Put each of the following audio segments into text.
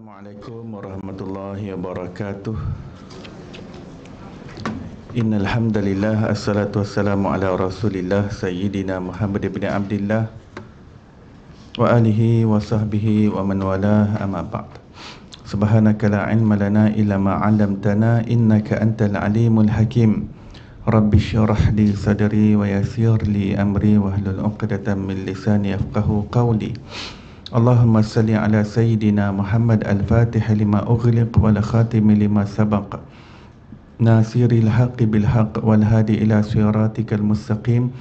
Assalamualaikum warahmatullahi wabarakatuh. Innal hamdalillah assalatu wassalamu ala Rasulillah sayyidina Muhammad ibn Abdullah wa alihi wa sahbihi wa man walah, amma ba'd. Subhanaka la ilma lana illa ma 'allamtana innaka antal alimul hakim. Rabbi shrah li sadri wa yassir li amri wahlul 'uqdatam min lisani yafqahu qawli. Allahumma salli ala Sayyidina Muhammad al-Fatih lima ughliq wal khatim lima sabaq nasiril haqqi bil haqq wal hadi ila siratikal mustaqim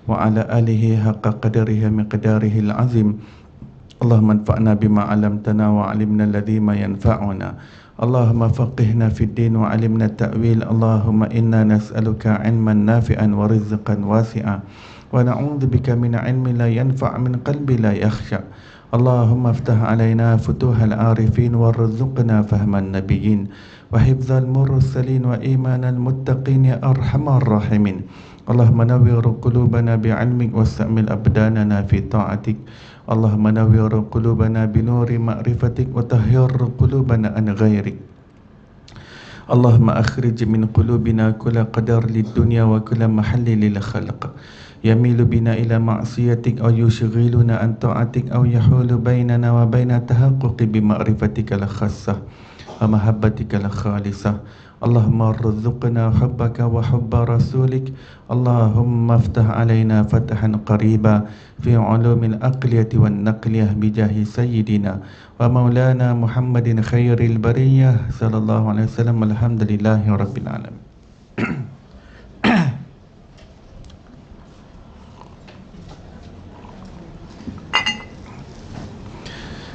wa ala alihi haqqa qadarihi miqdarihi al-azim. Allahumma anfa'na bima 'allamtana wa 'allimna alladhi ma yanfa'una. Allahumma faqihna fid din wa 'allimna at-ta'wil. Allahumma inna nas'aluka 'ilman nafi'an wa rizqan wasi'a wa na'udzubika min 'ilmin la yanfa' min qalbi la yakhsha. Allahumma aftah alaina futuhal arifin warzuqna fahman nabiyyin wa hifdzal mursalin wa imanal muttaqin ya arhamar rahimin. Allahumma nawwir qulubana bi'ilmik wastamil abdanana fi ta'atik. Allahumma nawwir qulubana binuri ma'rifatik wa tahhir qulubana an ghairik. Allahumma akhrij min qulubina kulla qadar lid dunya wa kulla mahalli lil khalq yamilu bina ila ma'siyatik aw yushghiluna an ta'atik aw yahulu bainana wa baina tahaqquqi bi ma'rifatika la khassah wa mahabbatika la khalisah. Allahumma arzuqna hubbaka wa hubba rasulik. Allahumma aftah alaina fatahan qariba fi ulumil aqliyati wan naqliyah bijahi sayyidina wa maulana Muhammadin khairil bariyah sallallahu alaihi wasallam. Alhamdulillahi rabbil alamin.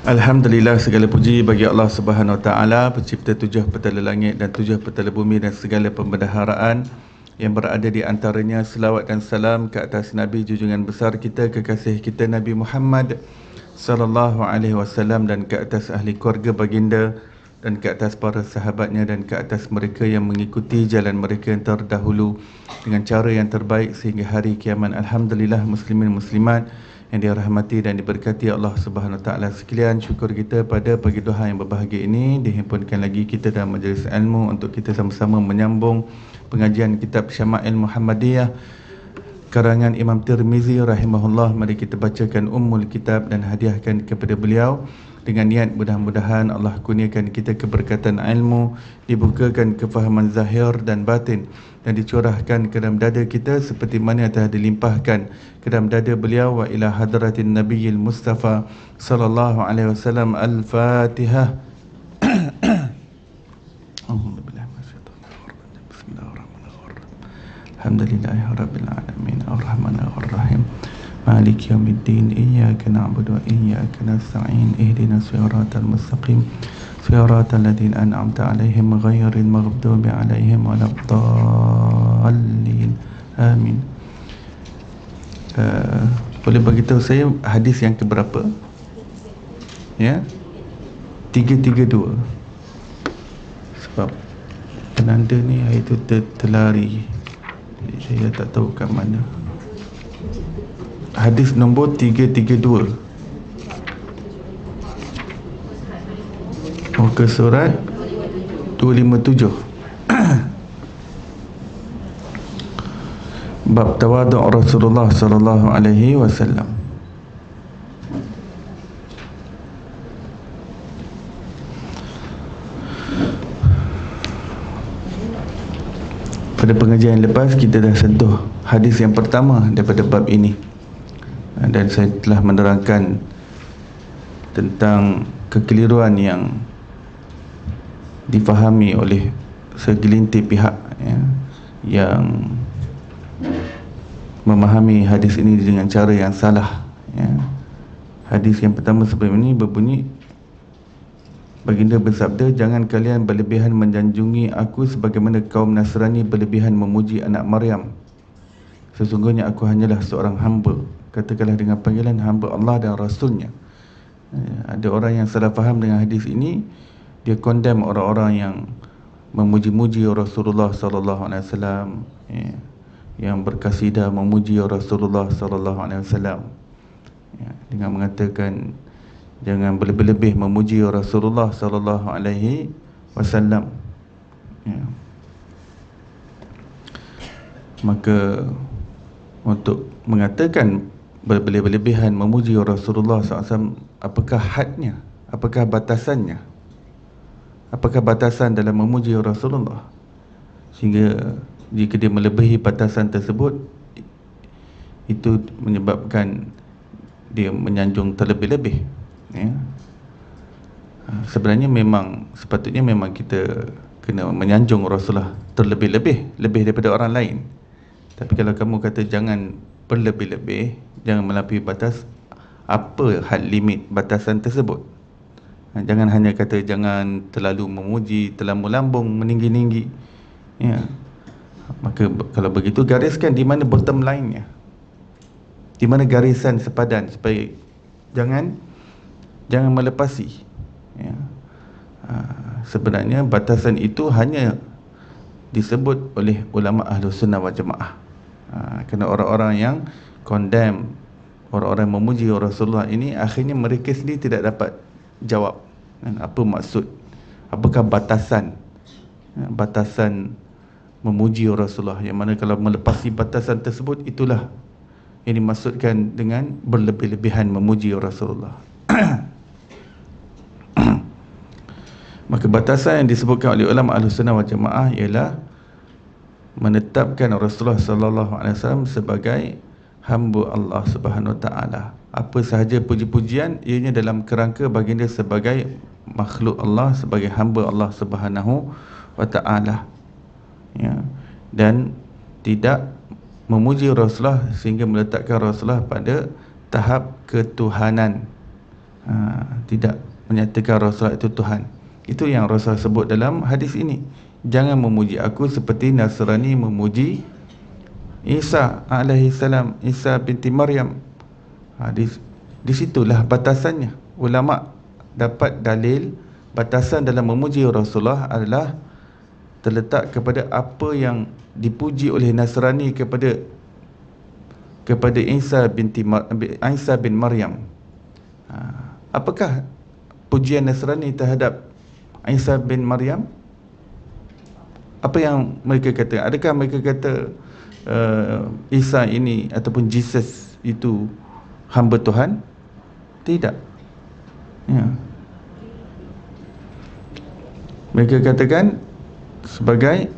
Alhamdulillah, segala puji bagi Allah Subhanahu Wa Taala, pencipta tujuh petala langit dan tujuh petala bumi dan segala pembendaharaan yang berada di antaranya. Selawat dan salam ke atas Nabi junjungan besar kita, kekasih kita Nabi Muhammad sallallahu alaihi wasallam, dan ke atas ahli keluarga baginda, dan ke atas para sahabatnya, dan ke atas mereka yang mengikuti jalan mereka yang terdahulu dengan cara yang terbaik sehingga hari kiamat. Alhamdulillah, muslimin muslimat yang dirahmati dan diberkati Allah Subhanahu Taala sekalian, syukur kita pada pagi duha yang berbahagia ini dihimpunkan lagi kita dalam majlis ilmu untuk kita sama-sama menyambung pengajian kitab Syama'il Muhammadiyah karangan Imam Tirmizi rahimahullah. Mari kita bacakan ummul kitab dan hadiahkan kepada beliau dengan niat mudah-mudahan Allah kurniakan kita keberkatan ilmu, dibukakan kefahaman zahir dan batin, dan dicurahkan ke dalam dada kita seperti mana telah dilimpahkan ke dalam dada beliau. Wa ila hadratin nabiyil mustafa sallallahu alaihi wasallam. Al-Fatihah. Bismillahirrahmanirrahim. Alhamdulillahirabbil alamin arrahmanirrahim Maliki yaumiddin. Iyyaka na'budu wa iyyaka nasta'in. Ihdinas siratal mustaqim siratal ladzina an'amta 'alaihim ghairil maghdubi 'alaihim waladdallin. Amin. Boleh beritahu saya hadis yang keberapa? Ya? 332. Sebab penanda ni hari tu terlari, jadi saya tak tahu kat mana. Hadis nombor 332. Muka surat 257. Bab tawaduk Rasulullah sallallahu alaihi wasallam. Pada pengajian lepas kita dah sentuh hadis yang pertama daripada bab ini, dan saya telah menerangkan tentang kekeliruan yang difahami oleh segelintir pihak ya, yang memahami hadis ini dengan cara yang salah ya. Hadis yang pertama sebelum ini berbunyi, baginda bersabda, jangan kalian berlebihan menjanjungi aku sebagaimana kaum Nasrani berlebihan memuji anak Maryam. Sesungguhnya aku hanyalah seorang hamba, katakanlah dengan panggilan hamba Allah dan Rasulnya. Ada orang yang salah faham dengan hadis ini, dia condemn orang-orang yang memuji-muji Rasulullah sallallahu alaihi wasallam, yang berkasidah memuji Rasulullah sallallahu alaihi wasallam, dengan mengatakan Jangan berlebih-lebih memuji Rasulullah sallallahu alaihi wasallam. Ya. Maka untuk mengatakan berlebih-lebihan memuji Rasulullah SAW, apakah hadnya? Apakah batasannya? Apakah batasan dalam memuji Rasulullah? Sehingga jika dia melebihi batasan tersebut, itu menyebabkan dia menyanjung terlebih-lebih. Ya. Sebenarnya sepatutnya memang kita kena menyanjung Rasulullah terlebih-lebih, lebih daripada orang lain. Tapi kalau kamu kata jangan berlebih-lebih, jangan melampaui batas, apa had limit batasan tersebut? Jangan hanya kata jangan terlalu memuji, terlalu lambung, meninggi-tinggi. Ya. Maka kalau begitu, gariskan di mana bottom line-nya, di mana garisan sepadan, supaya jangan melepasi. Ya. Sebenarnya batasan itu hanya disebut oleh ulama Ahlus Sunnah wal Jamaah. Kerana orang-orang yang condemn, orang-orang memuji Rasulullah ini, akhirnya mereka sendiri tidak dapat jawab apa maksud, apakah batasan memuji Rasulullah, yang mana kalau melepasi batasan tersebut, itulah yang dimaksudkan dengan berlebih-lebihan memuji Rasulullah. Maka batasan yang disebutkan oleh ulama Ahlus Sunnah wal Jamaah ialah menetapkan Rasulullah sallallahu alaihi wasallam sebagai hamba Allah Subhanahu wa taala. Apa sahaja puji-pujian, ianya dalam kerangka baginda sebagai makhluk Allah, sebagai hamba Allah Subhanahu wa taala. Ya. Dan tidak memuji Rasulullah sehingga meletakkan Rasulullah pada tahap ketuhanan. Tidak menyatakan Rasulullah itu Tuhan. Itu yang Rasulullah sebut dalam hadis ini. Jangan memuji aku seperti Nasrani memuji Isa alaihi salam, Isa binti Maryam. Di situlah batasannya. Ulama dapat dalil batasan dalam memuji Rasulullah adalah terletak kepada apa yang dipuji oleh Nasrani kepada Isa bin Maryam. Apakah pujian Nasrani terhadap Isa bin Maryam? Apa yang mereka kata? Adakah mereka kata Isa ini ataupun Jesus itu hamba Tuhan? Tidak. Ya. Mereka katakan sebagai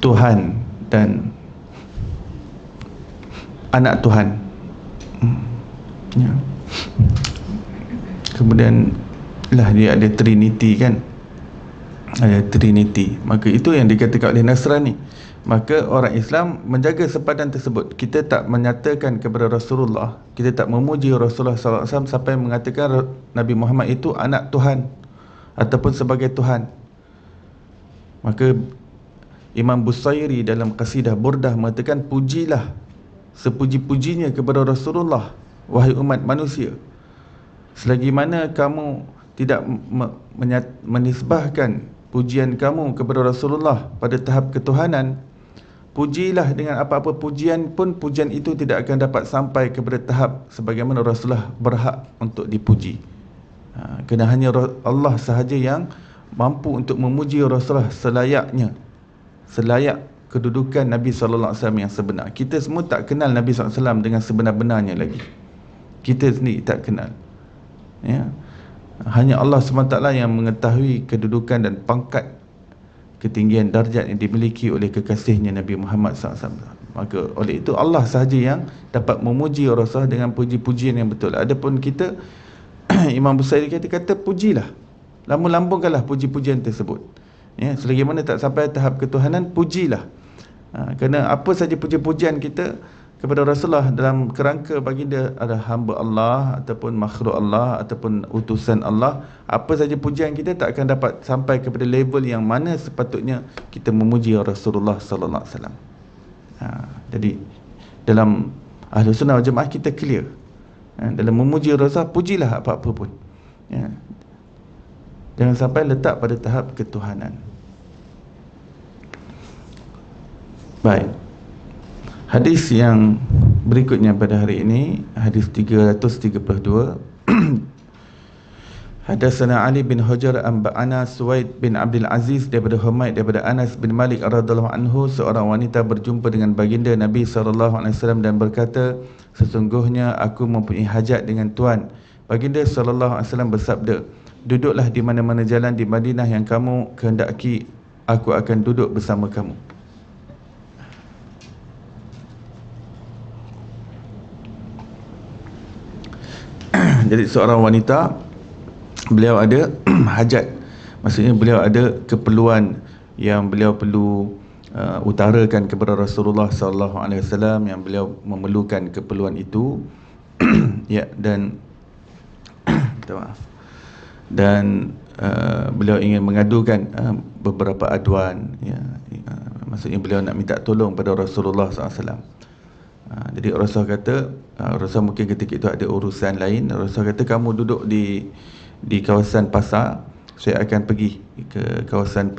Tuhan dan anak Tuhan. Ya. Kemudian lah dia ada Trinity kan, ada Trinity. Maka itu yang dikatakan oleh Nasrani. Maka orang Islam menjaga sepadan tersebut. Kita tak menyatakan kepada Rasulullah, kita tak memuji Rasulullah SAW sampai mengatakan Nabi Muhammad itu anak Tuhan ataupun sebagai Tuhan. Maka Imam Busairi dalam qasidah Burdah mengatakan, pujilah sepuji-pujinya kepada Rasulullah, wahai umat manusia, selagi mana kamu tidak menisbahkan pujian kamu kepada Rasulullah pada tahap ketuhanan, pujilah dengan apa-apa pujian pun, pujian itu tidak akan dapat sampai kepada tahap sebagaimana Rasulullah berhak untuk dipuji. Kerana hanya Allah sahaja yang mampu untuk memuji Rasulullah selayaknya, selayak kedudukan Nabi SAW yang sebenar. Kita semua tak kenal Nabi SAW dengan sebenar-benarnya lagi. Kita sendiri tak kenal. Ya. Hanya Allah SWT yang mengetahui kedudukan dan pangkat, ketinggian darjat yang dimiliki oleh kekasihnya Nabi Muhammad SAW. Maka oleh itu Allah sahaja yang dapat memuji Rasulullah dengan puji-pujian yang betul. Adapun kita, Imam Busairi kata pujilah, lambung-lambungkanlah puji-pujian tersebut. Ya, selagi mana tak sampai tahap ketuhanan, pujilah. Kerana apa saja puji-pujian kita kepada Rasulullah dalam kerangka baginda adalah hamba Allah ataupun makhluk Allah ataupun utusan Allah, apa saja pujian kita tak akan dapat sampai kepada level yang mana sepatutnya kita memuji Rasulullah sallallahu alaihi wasallam. Jadi dalam Ahlus Sunnah wal Jamaah kita clear. Dalam memuji Rasulullah, pujilah apa-apa pun. Ya. Jangan sampai letak pada tahap ketuhanan. Baik. Hadis yang Berikutnya pada hari ini hadis 332. Hadatsana Ali bin Hajar anba'ana Suwaid bin Abdul Aziz daripada Humaid daripada Anas bin Malik radhiyallahu anhu, seorang wanita berjumpa dengan baginda Nabi SAW dan berkata, sesungguhnya aku mempunyai hajat dengan tuan. Baginda SAW bersabda, duduklah di mana-mana jalan di Madinah yang kamu kehendaki, aku akan duduk bersama kamu. Jadi seorang wanita, beliau ada hajat, maksudnya beliau ada keperluan yang beliau perlu utarakan kepada Rasulullah SAW, yang beliau memerlukan keperluan itu. Ya, dan minta maaf, dan beliau ingin mengadukan beberapa aduan, ya, maksudnya beliau nak minta tolong pada Rasulullah SAW. Jadi Rasul kata, Rasul mungkin ketika itu ada urusan lain. Rasul kata, kamu duduk di kawasan pasar, saya akan pergi ke kawasan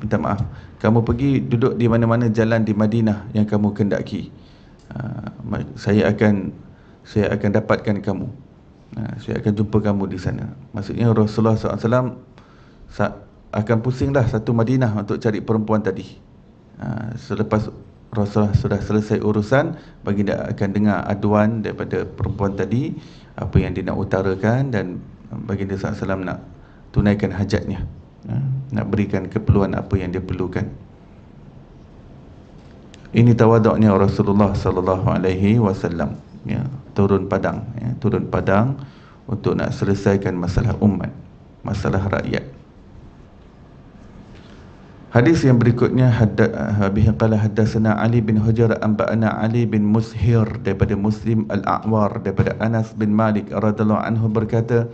minta maaf, kamu pergi duduk di mana-mana jalan di Madinah yang kamu kehendaki, saya akan dapatkan kamu, saya akan jumpa kamu di sana. Maksudnya Rasulullah SAW akan pusinglah satu Madinah untuk cari perempuan tadi. Selepas Rasulullah sudah selesai urusan, baginda akan dengar aduan daripada perempuan tadi, apa yang dia nak utarakan, dan baginda SAW nak tunaikan hajatnya, nak berikan keperluan apa yang dia perlukan. Ini tawaduknya Rasulullah SAW, ya, turun padang, ya, turun padang untuk nak selesaikan masalah umat, masalah rakyat. Hadis yang berikutnya, qala haddatsana Ali bin Hajar anba'ana Ali bin Mushir daripada Muslim Al-A'war daripada Anas bin Malik radhiyallahu anhu berkata,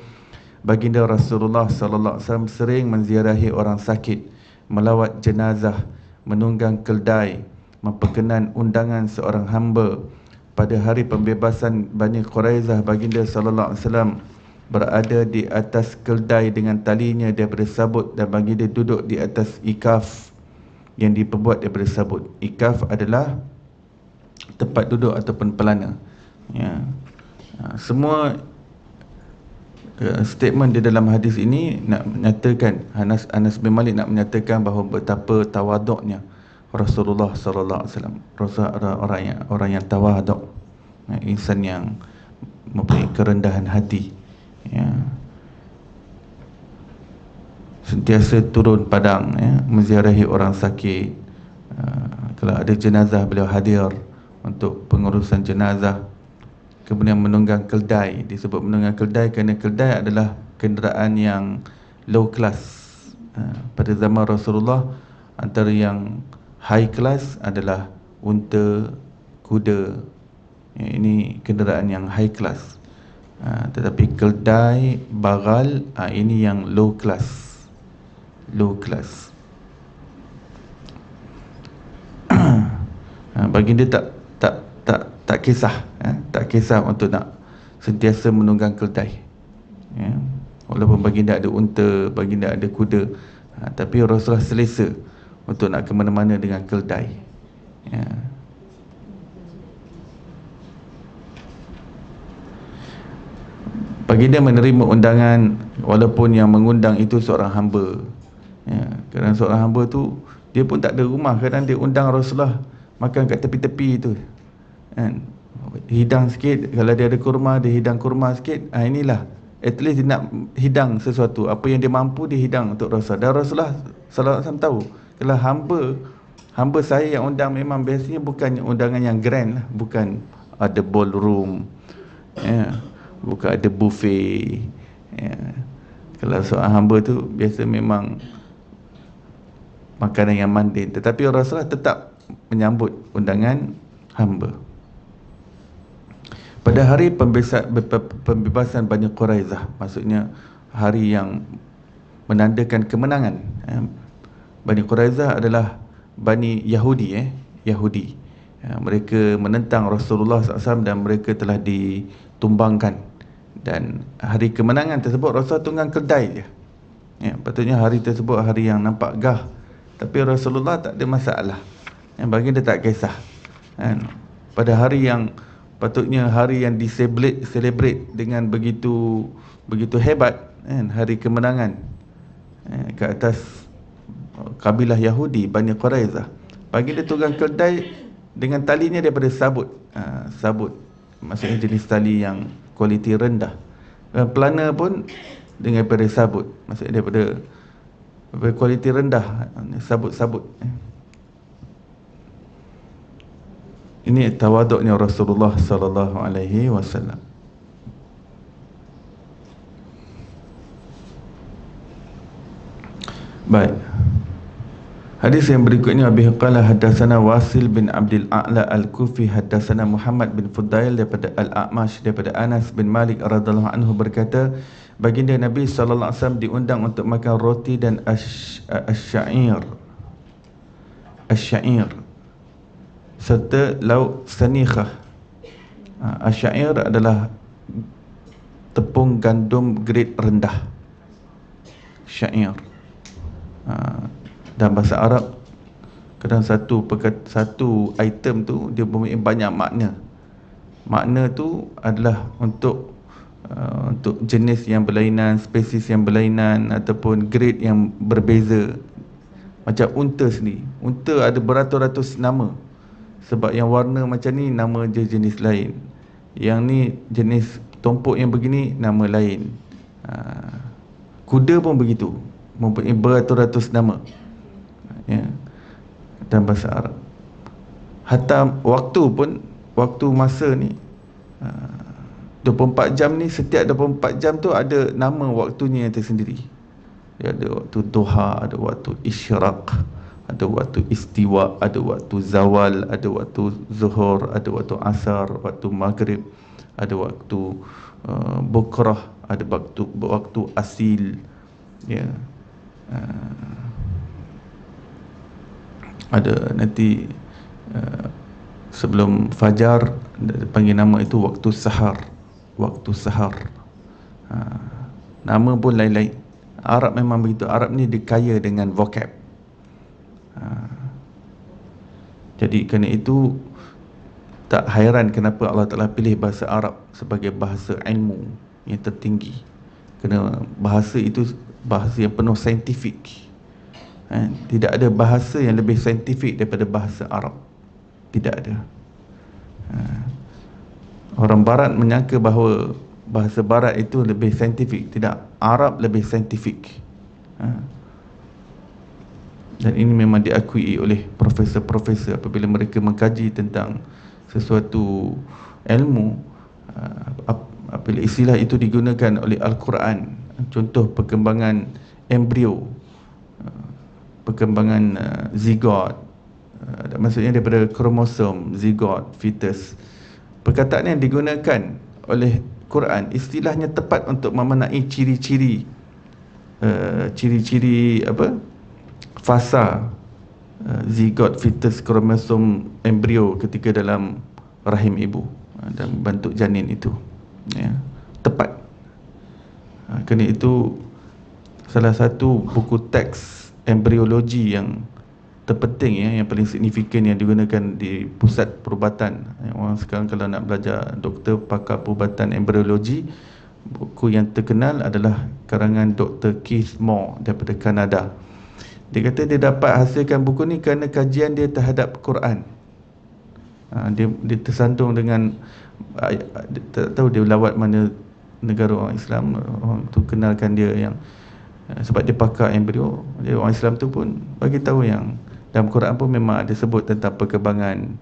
baginda Rasulullah sallallahu alaihi wasallam sering menziarahi orang sakit, melawat jenazah, menunggang keldai, memperkenan undangan seorang hamba. Pada hari pembebasan Bani Quraizah, baginda sallallahu alaihi wasallam berada di atas keldai dengan talinya daripada sabut, dan baginda duduk di atas ikaf yang diperbuat daripada sabut. Ikaf adalah tempat duduk ataupun pelana, ya. Semua statement di dalam hadis ini nak menyatakan, Anas bin Malik nak menyatakan bahawa betapa tawaduknya Rasulullah sallallahu alaihi wasallam. Rasul orang yang tawaduk, insan yang mempunyai kerendahan hati, ya, sentiasa turun padang, ya, menziarahi orang sakit. Kalau ada jenazah, beliau hadir untuk pengurusan jenazah. Kemudian menunggang keldai. Disebut menunggang keldai kerana keldai adalah kenderaan yang low class. Pada zaman Rasulullah, antara yang high class adalah unta, kuda, ya, ini kenderaan yang high class. Tetapi keldai, bagal, ini yang low class. Low class. Baginda tak kisah, tak kisah untuk nak sentiasa menunggang keldai, ya. Walaupun baginda ada unta, baginda ada kuda, tapi Rasulullah selesa untuk nak ke mana-mana dengan keldai, ya. Baginda menerima undangan walaupun yang mengundang itu seorang hamba, ya. Kerana seorang hamba tu dia pun tak ada rumah, kadang dia undang Rasulullah makan kat tepi-tepi tu, kan, hidang sikit. Kalau dia ada kurma, dia hidang kurma sikit. Inilah, at least dia nak hidang sesuatu, apa yang dia mampu dia hidang untuk Rasulullah. Dan Rasulullah sallallahu alaihi wasallam tahu, kalau hamba saya yang undang memang biasanya bukan undangan yang grand lah, bukan ada ballroom, ya, bukan ada buffet, ya. Kalau seorang hamba tu biasa memang makanan yang mandin, tetapi Rasulullah tetap menyambut undangan hamba. Pada hari pembebasan Bani Quraizah, maksudnya hari yang menandakan kemenangan. Bani Quraizah adalah Bani Yahudi, Yahudi. Mereka menentang Rasulullah SAW dan mereka telah ditumbangkan. Dan hari kemenangan tersebut Rasulullah tunggang keldai je, ya. Patutnya hari tersebut hari yang nampak gah, tapi Rasulullah tak ada masalah, baginda tak kisah, kan. pada hari yang patutnya hari yang celebrate dengan begitu hebat, kan, hari kemenangan ke atas kabilah Yahudi, Bani Quraizah. Pagi dia tukang kedai dengan talinya daripada sabut. Sabut maksudnya jenis tali yang kualiti rendah. Pelana pun daripada sabut, maksudnya daripada kualiti rendah, sabut-sabut. Ini tawaduknya Rasulullah sallallahu alaihi wasallam. Baik. Hadis yang berikutnya, Abi qala hadatsana Wasil bin Abdul A'la Al-Kufi hadatsana Muhammad bin Fudail daripada Al-A'mash daripada Anas bin Malik radhiyallahu anhu berkata, baginda Nabi sallallahu alaihi wasallam diundang untuk makan roti dan asy-sya'ir serta lauk sanikhah. Asy-sya'ir adalah tepung gandum grade rendah. Syair. Dalam bahasa Arab, kadang satu item tu dia mempunyai banyak makna. Makna tu adalah untuk jenis yang berlainan, spesies yang berlainan, ataupun grade yang berbeza. Macam unta sendiri, unta ada beratus-ratus nama. Sebab yang warna macam ni nama dia jenis lain, yang ni jenis tompok yang begini nama lain. Kuda pun begitu, mempunyai beratus-ratus nama, ya, dalam bahasa Arab. Hatta waktu pun, waktu masa ni 24 jam ni, setiap 24 jam tu ada nama waktunya yang tersendiri. Dia ada waktu duha, ada waktu isyraq, ada waktu istiwa, ada waktu zawal, ada waktu zuhur, ada waktu asar, waktu maghrib, ada waktu bukrah, ada waktu asil, ya. Ada nanti sebelum fajar, panggil nama itu waktu sahar. Waktu sahar. Nama pun lain-lain. Arab memang begitu. Arab ni dia kaya dengan vocab. Jadi kerana itu tak hairan kenapa Allah Ta'ala pilih bahasa Arab sebagai bahasa ilmu yang tertinggi. Kerana bahasa itu bahasa yang penuh saintifik. Tidak ada bahasa yang lebih saintifik daripada bahasa Arab. Tidak ada. Orang Barat menyangka bahawa bahasa Barat itu lebih saintifik. Tidak, Arab lebih saintifik. Dan ini memang diakui oleh profesor-profesor apabila mereka mengkaji tentang sesuatu ilmu. Apabila istilah itu digunakan oleh Al-Quran, contoh perkembangan embrio, perkembangan zigot, maksudnya daripada kromosom, zigot, fetus, perkataan yang digunakan oleh Quran istilahnya tepat untuk memenai ciri-ciri fasa zigot, fetus, kromosom, embrio ketika dalam rahim ibu, dalam bentuk janin itu, ya, tepat. Kerana itu salah satu buku teks embriologi yang terpenting, ya, yang paling signifikan yang digunakan di pusat perubatan. Orang sekarang kalau nak belajar doktor pakar perubatan embriologi, buku yang terkenal adalah karangan Dr. Keith Moore daripada Kanada. Dia kata dia dapat hasilkan buku ni kerana kajian dia terhadap Quran. Dia tersandung dengan, tak tahu dia lawat mana negara orang Islam, orang tu kenalkan dia, yang sebab dia pakar embrio, dia orang Islam tu pun bagi tahu yang dalam Quran pun memang ada sebut tentang perkembangan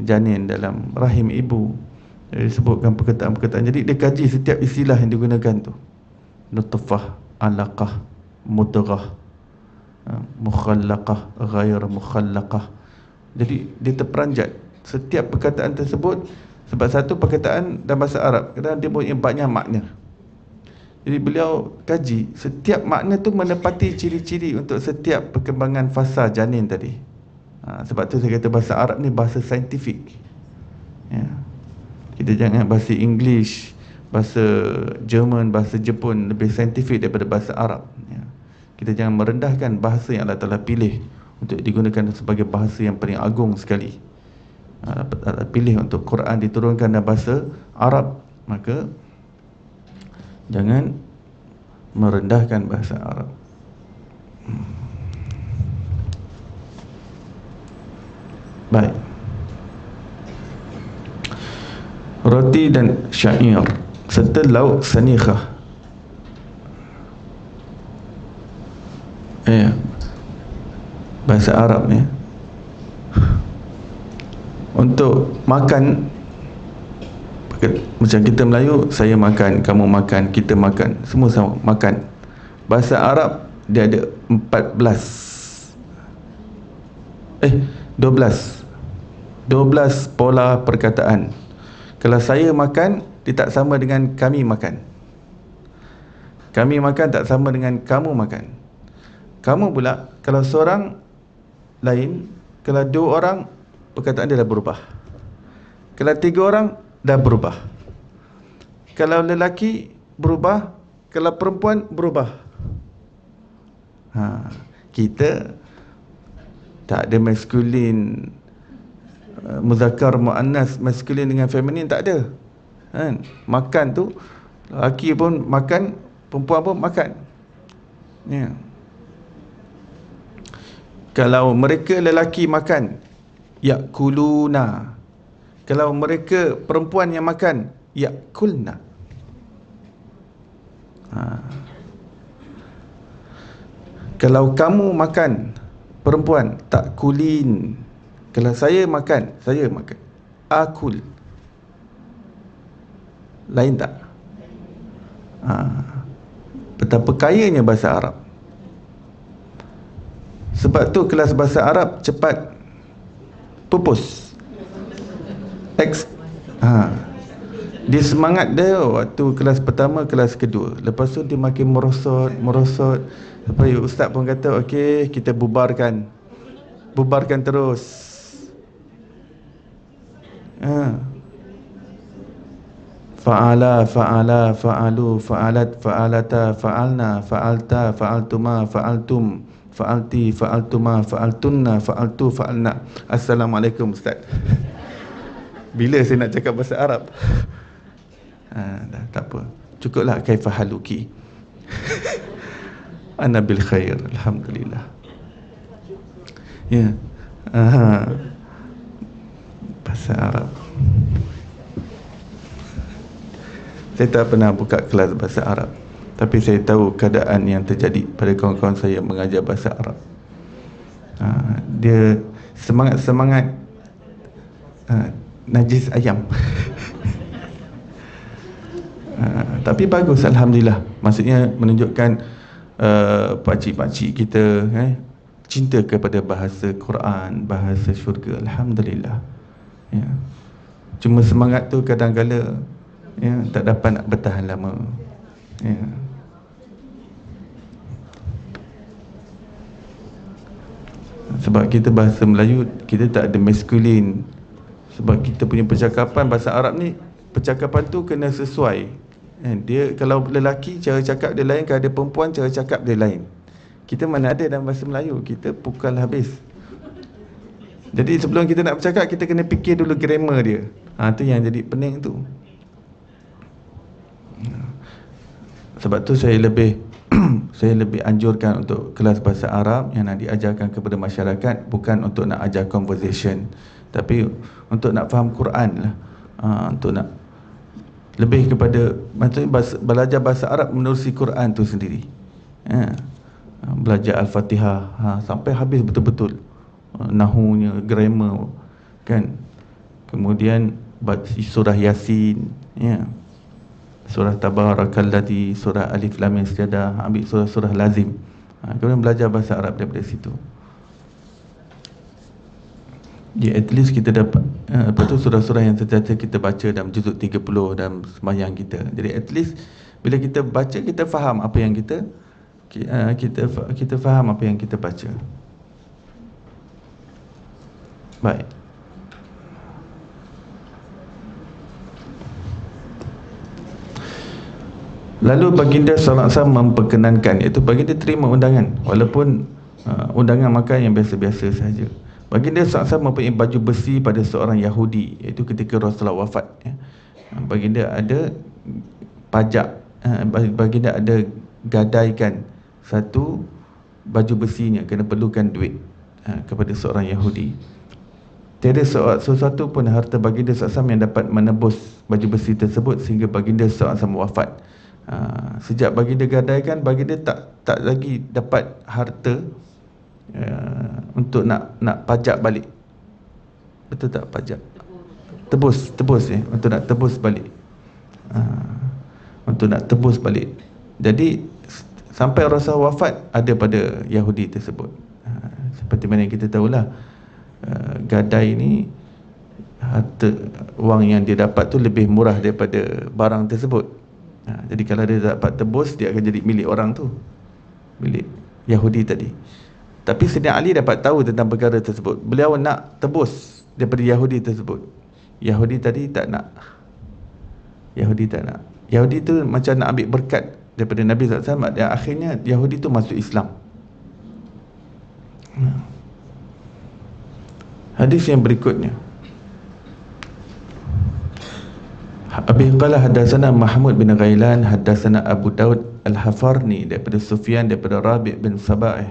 janin dalam rahim ibu. Dia sebutkan perkataan-perkataan. Jadi dia kaji setiap istilah yang digunakan tu. Nutfah, alaqah, mudghah, mukhallaqah, ghair mukhallaqah. Jadi dia terperanjat setiap perkataan tersebut. Sebab satu perkataan dalam bahasa Arab kadang dia punya banyak makna. Jadi beliau kaji setiap makna tu menepati ciri-ciri untuk setiap perkembangan fasa janin tadi. Sebab tu saya kata bahasa Arab ni bahasa saintifik, ya. Kita jangan bahasa English, bahasa Jerman, bahasa Jepun lebih saintifik daripada bahasa Arab, ya. Kita jangan merendahkan bahasa yang Allah Ta'ala pilih untuk digunakan sebagai bahasa yang paling agung sekali. pilih untuk Quran diturunkan dalam bahasa Arab, maka jangan merendahkan bahasa Arab. Baik. Roti dan syair serta lauk sanikhah. Bahasa Arab ni untuk makan, macam kita Melayu, saya makan, kamu makan, kita makan, semua sama makan. Bahasa Arab dia ada 12 pola perkataan. Kalau saya makan, dia tak sama dengan kami makan. Kami makan tak sama dengan kamu makan. Kamu pula, kalau seorang lain, kalau 2 orang, perkataan dia dah berubah. Kalau 3 orang, dah berubah. Kalau lelaki, berubah. Kalau perempuan, berubah. Kita tak ada maskulin, muzakkar, muannas, maskulin dengan feminin, tak ada kan? Makan tu, lelaki pun makan, perempuan pun makan, ya. Kalau mereka lelaki makan, yakuluna. Kalau mereka perempuan yang makan, yakulna. Kalau kamu makan, perempuan, takulin. Kalau saya makan, saya makan, akul. Lain tak? Betapa kayanya bahasa Arab. Sebab tu kelas bahasa Arab cepat pupus. Dia semangat dia waktu kelas pertama, kelas kedua. Lepas tu dia makin merosot. Lepas tu ustaz pun kata, okey, kita bubarkan terus. Fa'ala, fa'alu, fa'alat, fa'alata, fa'alna, fa'alta, fa'altuma, fa'altum, fa'alti, fa'altuma, fa'altunna, fa'altu, fa'alna. Assalamualaikum ustaz. Bila saya nak cakap bahasa Arab? Dah, tak apa, cukuplah. Kaifahaluki? Ana bil khair, alhamdulillah. Ya. Bahasa Arab. Saya tak pernah buka kelas bahasa Arab, tapi saya tahu keadaan yang terjadi pada kawan-kawan saya mengajar bahasa Arab. Dia semangat najis ayam. Tapi bagus, alhamdulillah. Maksudnya menunjukkan pakcik-pakcik kita cinta kepada bahasa Quran, bahasa syurga. Alhamdulillah, ya. Cuma semangat tu kadang-kala, ya, tak dapat nak bertahan lama, ya. Sebab kita bahasa Melayu, kita tak ada maskulin. Sebab kita punya percakapan bahasa Arab ni, percakapan tu kena sesuai. Dia kalau lelaki cara cakap dia lain, kalau ada perempuan cara cakap dia lain. Kita mana ada dalam bahasa Melayu, kita pukul habis. Jadi sebelum kita nak bercakap, kita kena fikir dulu grammar dia. Tu yang jadi pening tu. Sebab tu saya lebih saya lebih anjurkan untuk kelas bahasa Arab yang nak diajarkan kepada masyarakat, bukan untuk nak ajar conversation, tapi untuk nak faham Quran lah. Untuk nak lebih kepada, maksudnya belajar bahasa Arab menerusi Quran tu sendiri, belajar Al-Fatihah sampai habis betul-betul, nahunya, grammar kan. Kemudian surah Yasin, ya, surah Tabarakalladzi, surah Alif Lam Mim Sajadah, ambil surah-surah lazim. Kemudian belajar bahasa Arab daripada situ. At least kita dapat, lepas tu surah-surah yang sentiasa kita baca dalam juzuk 30 dalam sembahyang kita. Jadi at least bila kita baca, kita faham apa yang kita faham apa yang kita baca. Baik. Lalu baginda sallallahu alaihi wasallam memperkenankan, iaitu baginda terima undangan, walaupun undangan makan yang biasa-biasa sahaja. Baginda SAW mempunyai baju besi pada seorang Yahudi, iaitu ketika Rasulullah wafat, ya. Baginda ada pajak, baginda ada gadaikan satu baju besinya kerana perlukan duit kepada seorang Yahudi. Tiada sesuatu pun harta baginda SAW yang dapat menebus baju besi tersebut sehingga baginda SAW wafat. Sejak baginda gadaikan, baginda tak lagi dapat harta untuk nak pajak balik. Betul tak? Pajak tebus ya, untuk nak tebus balik, untuk nak tebus balik. Jadi sampai Rasulullah wafat ada pada Yahudi tersebut. Seperti mana yang kita tahulah, gadai ni harta wang yang dia dapat tu lebih murah daripada barang tersebut. Jadi kalau dia dapat tebus, dia akan jadi milik orang tu, milik Yahudi tadi. Tapi Sayyidina Ali dapat tahu tentang perkara tersebut. Beliau nak tebus daripada Yahudi tersebut. Yahudi tadi tak nak. Yahudi tu macam nak ambil berkat daripada Nabi SAW, dan akhirnya Yahudi tu masuk Islam. Hadis yang berikutnya, Abi qala hadatsana Mahmud bin Ghailan hadatsana Abu Daud Al-Hafarni daripada Sufyan daripada Rabi' bin Sabah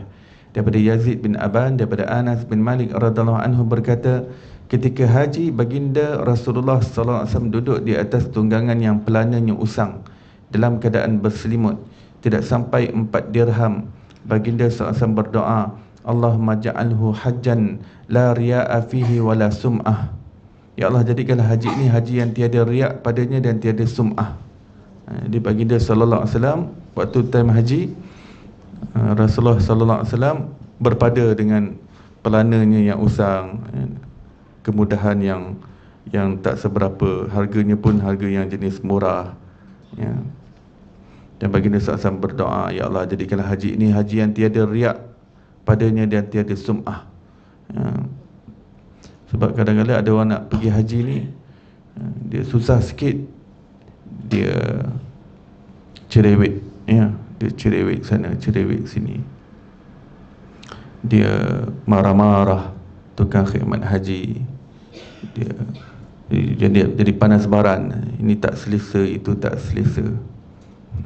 daripada Yazid bin Aban daripada Anas bin Malik radhiyallahu anhu berkata, ketika haji baginda Rasulullah sallallahu alaihi wasallam duduk di atas tunggangan yang pelananya usang dalam keadaan berselimut, tidak sampai 4 dirham. Baginda sallallahu alaihi wasallam berdoa, Allahumma ja'alhu hajjan la riya'a fihi wala sum'ah. Ya Allah, jadikanlah haji ini haji yang tiada riak padanya dan tiada sum'ah. Di baginda sallallahu alaihi wasallam waktu time haji, Rasulullah sallallahu alaihi wasallam berpada dengan pelananya yang usang, kemudahan yang tak seberapa, harganya pun harga yang jenis murah, ya. Dan baginda sallallahu alaihi wasallam berdoa, ya Allah, jadikanlah haji ini haji yang tiada riak padanya dan tiada sum'ah, ya. Sebab kadang-kadang ada orang nak pergi haji ni, dia susah sikit, dia cerewet, ya. Dia cerewet sana, cerewet sini, dia marah-marah tukang khidmat haji, dia jadi panas baran, ini tak selesa, itu tak selesa,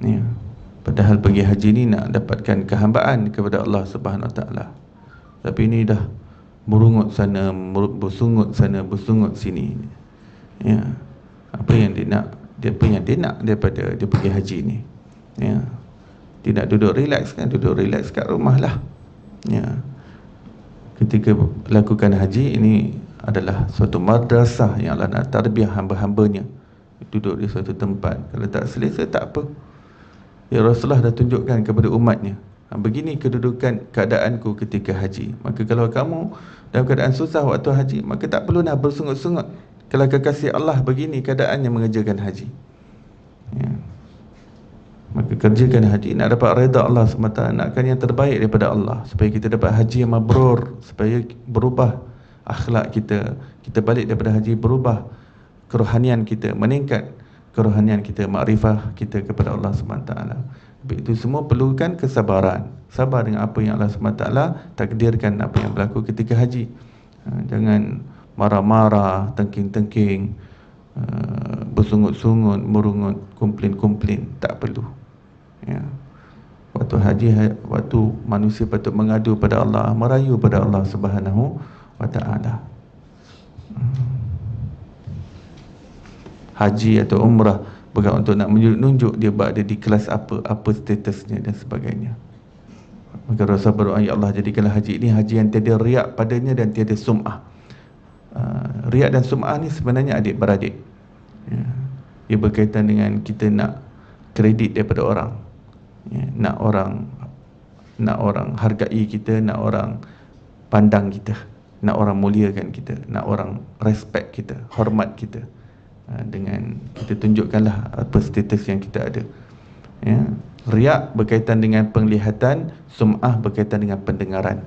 ya. Padahal pergi haji ni nak dapatkan kehambaan kepada Allah Subhanahu Wa Taala, tapi ini dah merungut sana, bersungut sana, bersungut sini, ya. Apa yang dia nak, daripada dia pergi haji ni, ya. Dia nak duduk relax kan, duduk relax kat rumah lah, ya. Ketika lakukan haji ini adalah suatu madrasah yang Allah nak tarbiyah hamba-hambanya. Duduk di suatu tempat, kalau tak selesa tak apa, ya Rasulullah dah tunjukkan kepada umatnya, begini kedudukan keadaanku ketika haji. Maka kalau kamu dalam keadaan susah waktu haji, maka tak perlu nak bersungut-sungut. Kalau kekasih Allah begini keadaannya mengerjakan haji, ya. Maka kerjakan haji, nak dapat redha Allah SWT, nakkan yang terbaik daripada Allah, supaya kita dapat haji yang mabrur, supaya berubah akhlak kita, kita balik daripada haji berubah kerohanian kita, meningkat kerohanian kita, makrifah kita kepada Allah SWT. Itu semua perlukan kesabaran, sabar dengan apa yang Allah SWT takdirkan, apa yang berlaku ketika haji. Jangan marah-marah, tengking-tengking, bersungut-sungut, merungut, komplain-komplain, tak perlu, ya. Waktu haji, waktu manusia patut mengadu pada Allah, merayu pada Allah Subhanahu Wa Taala. Haji atau umrah bukan untuk nak menunjuk dia berada di kelas apa statusnya dan sebagainya. Maka Rasul berdoa, ya Allah, jadikanlah haji ini haji yang tiada riak padanya dan tiada sum'ah. Riak dan sum'ah ni sebenarnya adik-beradik, ya. Ia berkaitan dengan kita nak kredit daripada orang, ya. Nak orang hargai kita, nak orang pandang kita, nak orang muliakan kita, nak orang respect kita, hormat kita, dengan kita tunjukkanlah apa status yang kita ada, ya. Riak berkaitan dengan penglihatan, sum'ah berkaitan dengan pendengaran.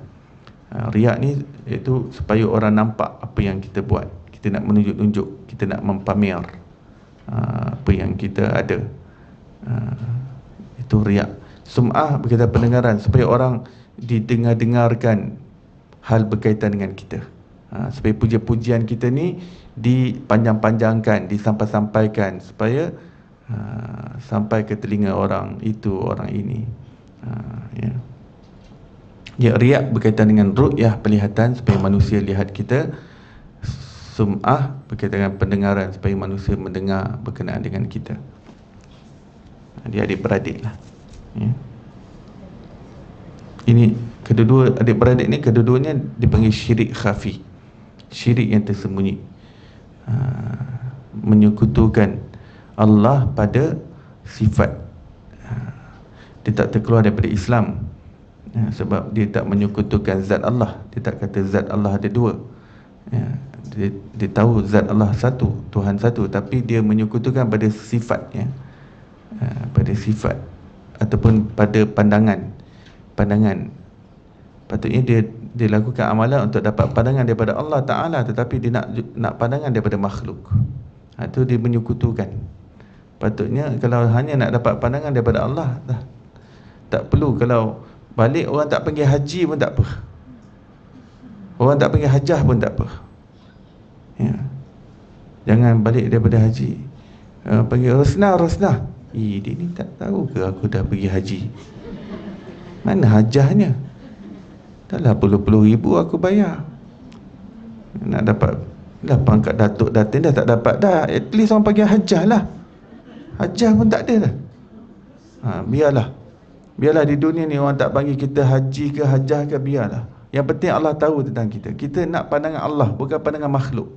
Riak ni iaitu supaya orang nampak apa yang kita buat, kita nak menunjuk-nunjuk, kita nak mempamer apa yang kita ada, itu riak. Sum'ah berkaitan pendengaran, supaya orang didengar-dengarkan hal berkaitan dengan kita. Supaya pujian-pujian kita ni dipanjang-panjangkan, disampai-sampaikan, supaya sampai ke telinga orang itu, orang ini. Ya, riak berkaitan dengan ru'yah, penglihatan, supaya manusia lihat kita. Sum'ah berkaitan dengan pendengaran, supaya manusia mendengar berkenaan dengan kita. Dia adik-beradik lah. Ini kedua-dua adik-beradik ni, kedua-duanya dipanggil syirik khafi, syirik yang tersembunyi. Menyekutukan Allah pada sifat. Dia tak terkeluar daripada Islam, sebab dia tak menyekutukan zat Allah. Dia tak kata zat Allah ada dua. Dia tahu zat Allah satu, Tuhan satu, tapi dia menyekutukan pada sifatnya, pada sifat ataupun pada pandangan. Patutnya dia lakukan amalan untuk dapat pandangan daripada Allah Ta'ala, tetapi dia nak pandangan daripada makhluk. Itu dia menyekutukan. Patutnya kalau hanya nak dapat pandangan daripada Allah, tak perlu. Kalau balik orang tak panggil haji pun tak apa, orang tak panggil hajah pun tak apa. Jangan balik daripada haji panggil Rosnah. Dia ni tak tahu ke aku dah pergi haji? Mana hajahnya? Dahlah puluh-puluh ribu aku bayar. Nak dapat dah pangkat Datuk Datin dah tak dapat dah. At least orang panggil hajah lah. Hajah pun tak ada dah. Biarlah di dunia ni orang tak panggil kita haji ke hajah ke, biarlah. Yang penting Allah tahu tentang kita. Kita nak pandangan Allah, bukan pandangan makhluk.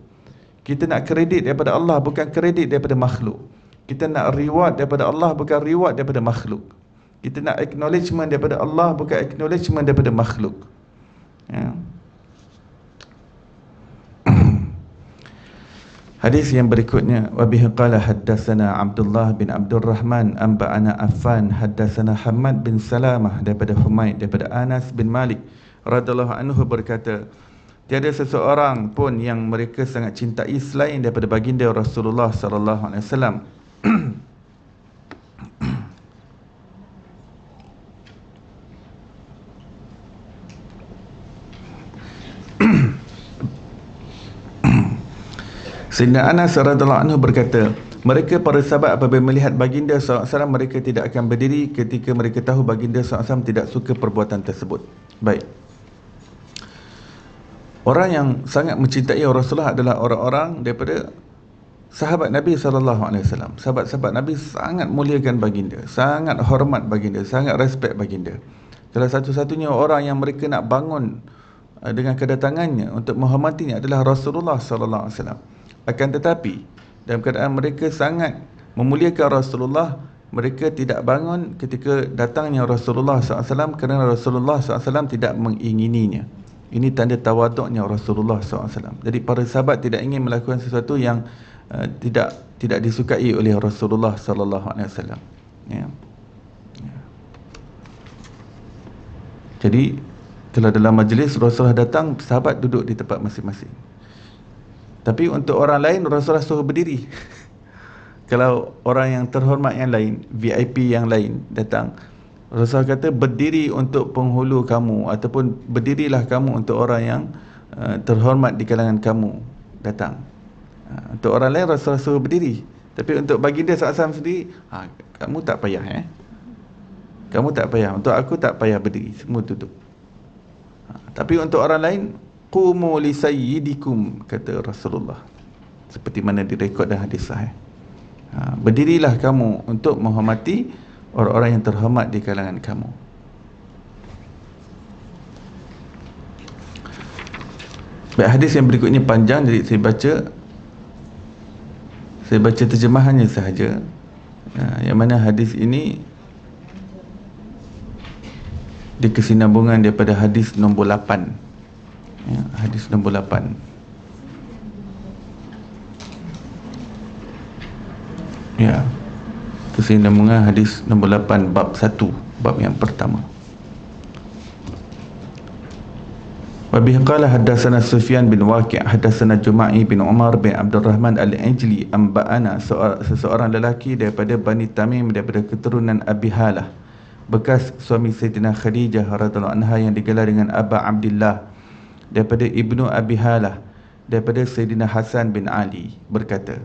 Kita nak kredit daripada Allah, bukan kredit daripada makhluk. Kita nak reward daripada Allah, bukan reward daripada makhluk. Kita nak acknowledgement daripada Allah, bukan acknowledgement daripada makhluk. Hadis yang berikutnya, wa bihi qala haddatsana Abdullah bin Abdul Rahman anba'ana Affan haddatsana Hamad bin Salamah daripada Humaid daripada Anas bin Malik radhiyallahu anhu berkata, tiada seseorang pun yang mereka sangat cintai selain daripada baginda Rasulullah sallallahu alaihi wasallam. Sayyidina Anas radhiyallahu anhu berkata, mereka para sahabat apabila melihat baginda SAW, mereka tidak akan berdiri ketika mereka tahu baginda SAW tidak suka perbuatan tersebut. Baik. Orang yang sangat mencintai Rasulullah adalah orang-orang daripada sahabat Nabi SAW. Sahabat-sahabat Nabi sangat muliakan baginda, sangat hormat baginda, sangat respect baginda. Salah satu-satunya orang yang mereka nak bangun dengan kedatangannya untuk menghormatinya adalah Rasulullah SAW. Akan tetapi dalam keadaan mereka sangat memuliakan Rasulullah, mereka tidak bangun ketika datangnya Rasulullah SAW kerana Rasulullah SAW tidak mengingininya. Ini tanda tawaduknya Rasulullah SAW. Jadi para sahabat tidak ingin melakukan sesuatu yang tidak disukai oleh Rasulullah SAW. Jadi kalau dalam majlis Rasulullah datang, sahabat duduk di tempat masing-masing. Tapi untuk orang lain Rasulullah suruh berdiri. Kalau orang yang terhormat yang lain, VIP yang lain datang, Rasulullah kata berdiri untuk penghulu kamu, ataupun berdirilah kamu untuk orang yang terhormat di kalangan kamu datang. Untuk orang lain Rasulullah suruh berdiri. Tapi untuk baginda SAW sendiri, kamu tak payah kamu tak payah, untuk aku tak payah berdiri, semua duduk. Tapi untuk orang lain, qumu li sayyidikum, kata Rasulullah, seperti mana direkod dalam hadis sahih. Berdirilah kamu untuk menghormati orang-orang yang terhormat di kalangan kamu. Baik, hadis yang berikutnya panjang, jadi saya baca terjemahannya sahaja. Yang mana hadis ini dikesinambungan daripada hadis nombor 8. Hadis nombor 8. Kesinambungan hadis nombor 8 bab 1, bab yang pertama. Wa bihi qala haddatsana Sufyan bin Waqi' haddatsana Juma'i bin Umar bin Abdul Rahman al-Ijli amba'ana, seseorang lelaki daripada Bani Tamim daripada keturunan Abi Halah, bekas suami Sayyidina Khadijah radhiyallahu anha yang digelar dengan Aba Abdillah, daripada Ibnu Abi Halah daripada Sayyidina Hasan bin Ali berkata,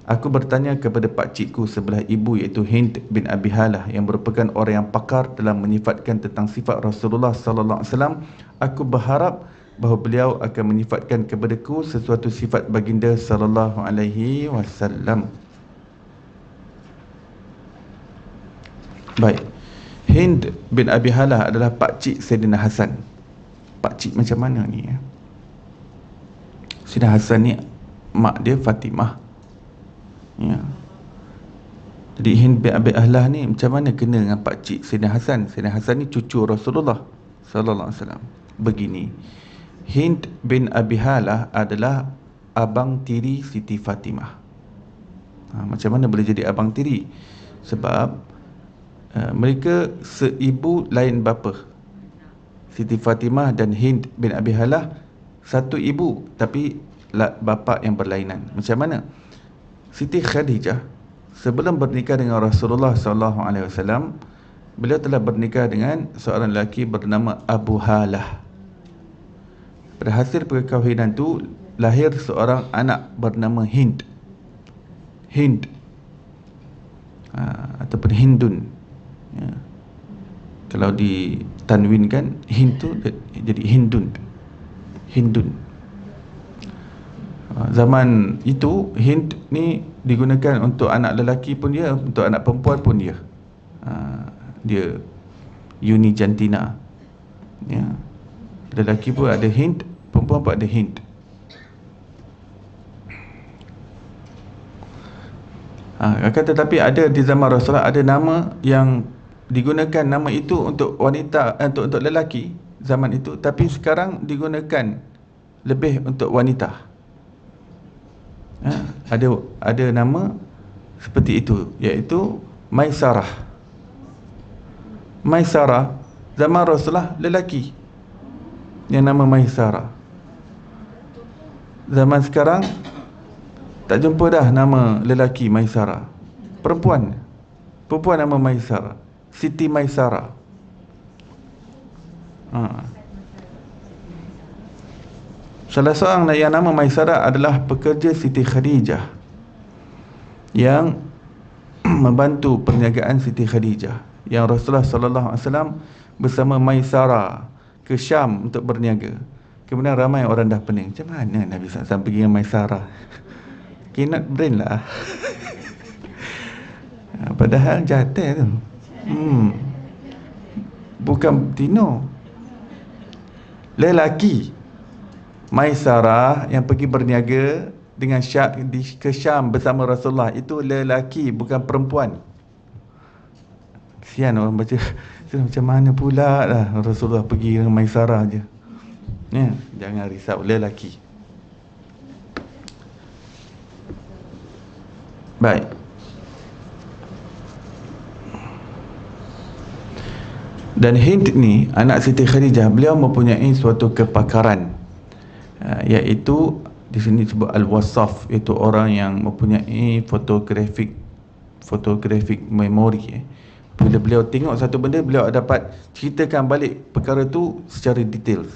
aku bertanya kepada pakcikku sebelah ibu iaitu Hind bin Abi Halah yang merupakan orang yang pakar dalam menyifatkan tentang sifat Rasulullah sallallahu alaihi wasallam. Aku berharap bahawa beliau akan menyifatkan kepadaku sesuatu sifat baginda sallallahu alaihi wasallam. Baik. Hind bin Abi Halah adalah pakcik Sayyidina Hasan. Pakcik macam mana ni ya? Sayyidina Hasan ni mak dia Fatimah. Ya. Jadi Hind bin Abi Halah ni macam mana kena dengan pakcik Sayyidina Hasan? Sayyidina Hasan ni cucu Rasulullah sallallahu alaihi wasallam. Begini, Hind bin Abi Halah adalah abang tiri Siti Fatimah. Macam mana boleh jadi abang tiri? Sebab mereka seibu lain bapa. Siti Fatimah dan Hind bin Abi Halah satu ibu tapi bapa yang berlainan. Macam mana? Siti Khadijah sebelum bernikah dengan Rasulullah sallallahu alaihi wasallam, beliau telah bernikah dengan seorang lelaki bernama Abu Halah. Pada hasil perkahwinan itu lahir seorang anak bernama Hind. Hind ataupun Hindun. Ya. Kalau ditanwinkan Hind tu jadi Hindun. Hindun. Zaman itu Hind ni digunakan untuk anak lelaki pun dia, untuk anak perempuan pun dia. Dia unijantina. Ya. Lelaki pun ada Hind, perempuan pun ada Hind. Akan tetapi ada di zaman Rasulullah ada nama yang digunakan nama itu untuk wanita, untuk lelaki zaman itu, tapi sekarang digunakan lebih untuk wanita. Ada nama seperti itu, iaitu Maisarah. Maisarah zaman Rasulullah lelaki yang nama Maisarah. Zaman sekarang tak jumpa dah nama lelaki Maisarah. Perempuan nama Maisarah, Siti Maisarah. Salah seorang yang nama Maisarah adalah pekerja Siti Khadijah yang membantu perniagaan Siti Khadijah, yang Rasulullah sallallahu alaihi wasallam bersama Maisarah ke Syam untuk berniaga. Kemudian ramai orang dah pening, macam mana Nabi SAW pergi dengan Maisarah? Cannot brain lah. Padahal jatuh tu bukan Tino, lelaki. Maisarah yang pergi berniaga dengan ke Syam bersama Rasulullah itu lelaki, bukan perempuan. Kesian orang baca macam mana pula lah Rasulullah pergi dengan Maisarah je. Ya, jangan risau, lelaki. Baik. Dan Hind ni anak Siti Khadijah, beliau mempunyai suatu kepakaran, iaitu di sini sebut al-wasaf, iaitu orang yang mempunyai fotografik memori. Bila beliau tengok satu benda, beliau dapat ceritakan balik perkara tu secara detail.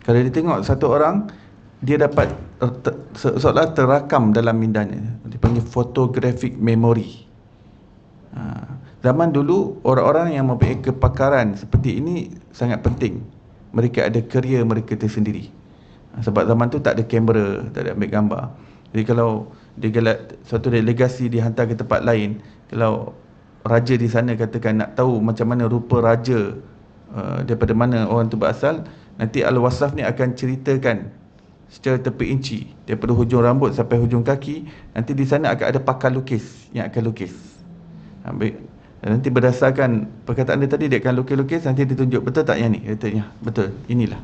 Kalau dia tengok satu orang, dia dapat seolah terakam dalam mindanya. Dipanggil photographic memory. Zaman dulu orang-orang yang mempunyai kepakaran seperti ini sangat penting. Mereka ada kerjaya mereka tersendiri. Sebab zaman tu tak ada kamera, tak ada ambil gambar. Jadi kalau suatu delegasi dihantar ke tempat lain, kalau raja di sana katakan nak tahu macam mana rupa raja, daripada mana orang tu berasal, nanti al-wasaf ni akan ceritakan secara terperinci daripada hujung rambut sampai hujung kaki. Nanti di sana akan ada pakar lukis yang akan lukis. Nanti berdasarkan perkataan dia tadi, dia akan lukis-lukis, nanti dia tunjuk betul tak yang ni? Dia tanya, betul, inilah.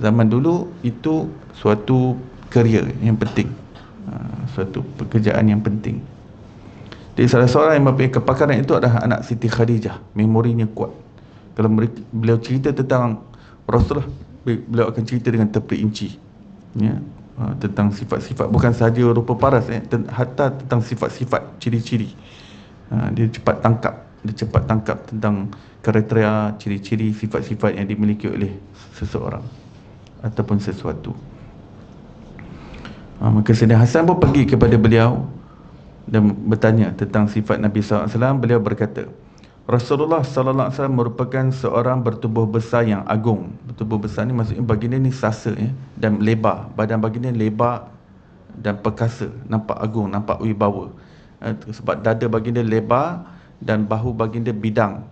Zaman dulu itu suatu kerja yang penting, suatu pekerjaan yang penting. Jadi salah seorang yang mempunyai kepakaran itu adalah anak Siti Khadijah. Memorinya kuat. Kalau beliau cerita tentang Rasulullah, beliau akan cerita dengan terperinci, ya, tentang sifat-sifat, bukan sahaja rupa paras, hatta tentang sifat-sifat, ciri-ciri. Dia cepat tangkap tentang kriteria, ciri-ciri, sifat-sifat yang dimiliki oleh seseorang ataupun sesuatu. Maka Sayyidina Hasan pun pergi kepada beliau dan bertanya tentang sifat Nabi SAW. Beliau berkata, Rasulullah SAW merupakan seorang bertubuh besar yang agung. Bertubuh besar ni maksudnya baginda ni sasa ya, dan lebar. Badan baginda lebar dan perkasa, nampak agung, nampak wibawa. Sebab dada baginda lebar dan bahu baginda bidang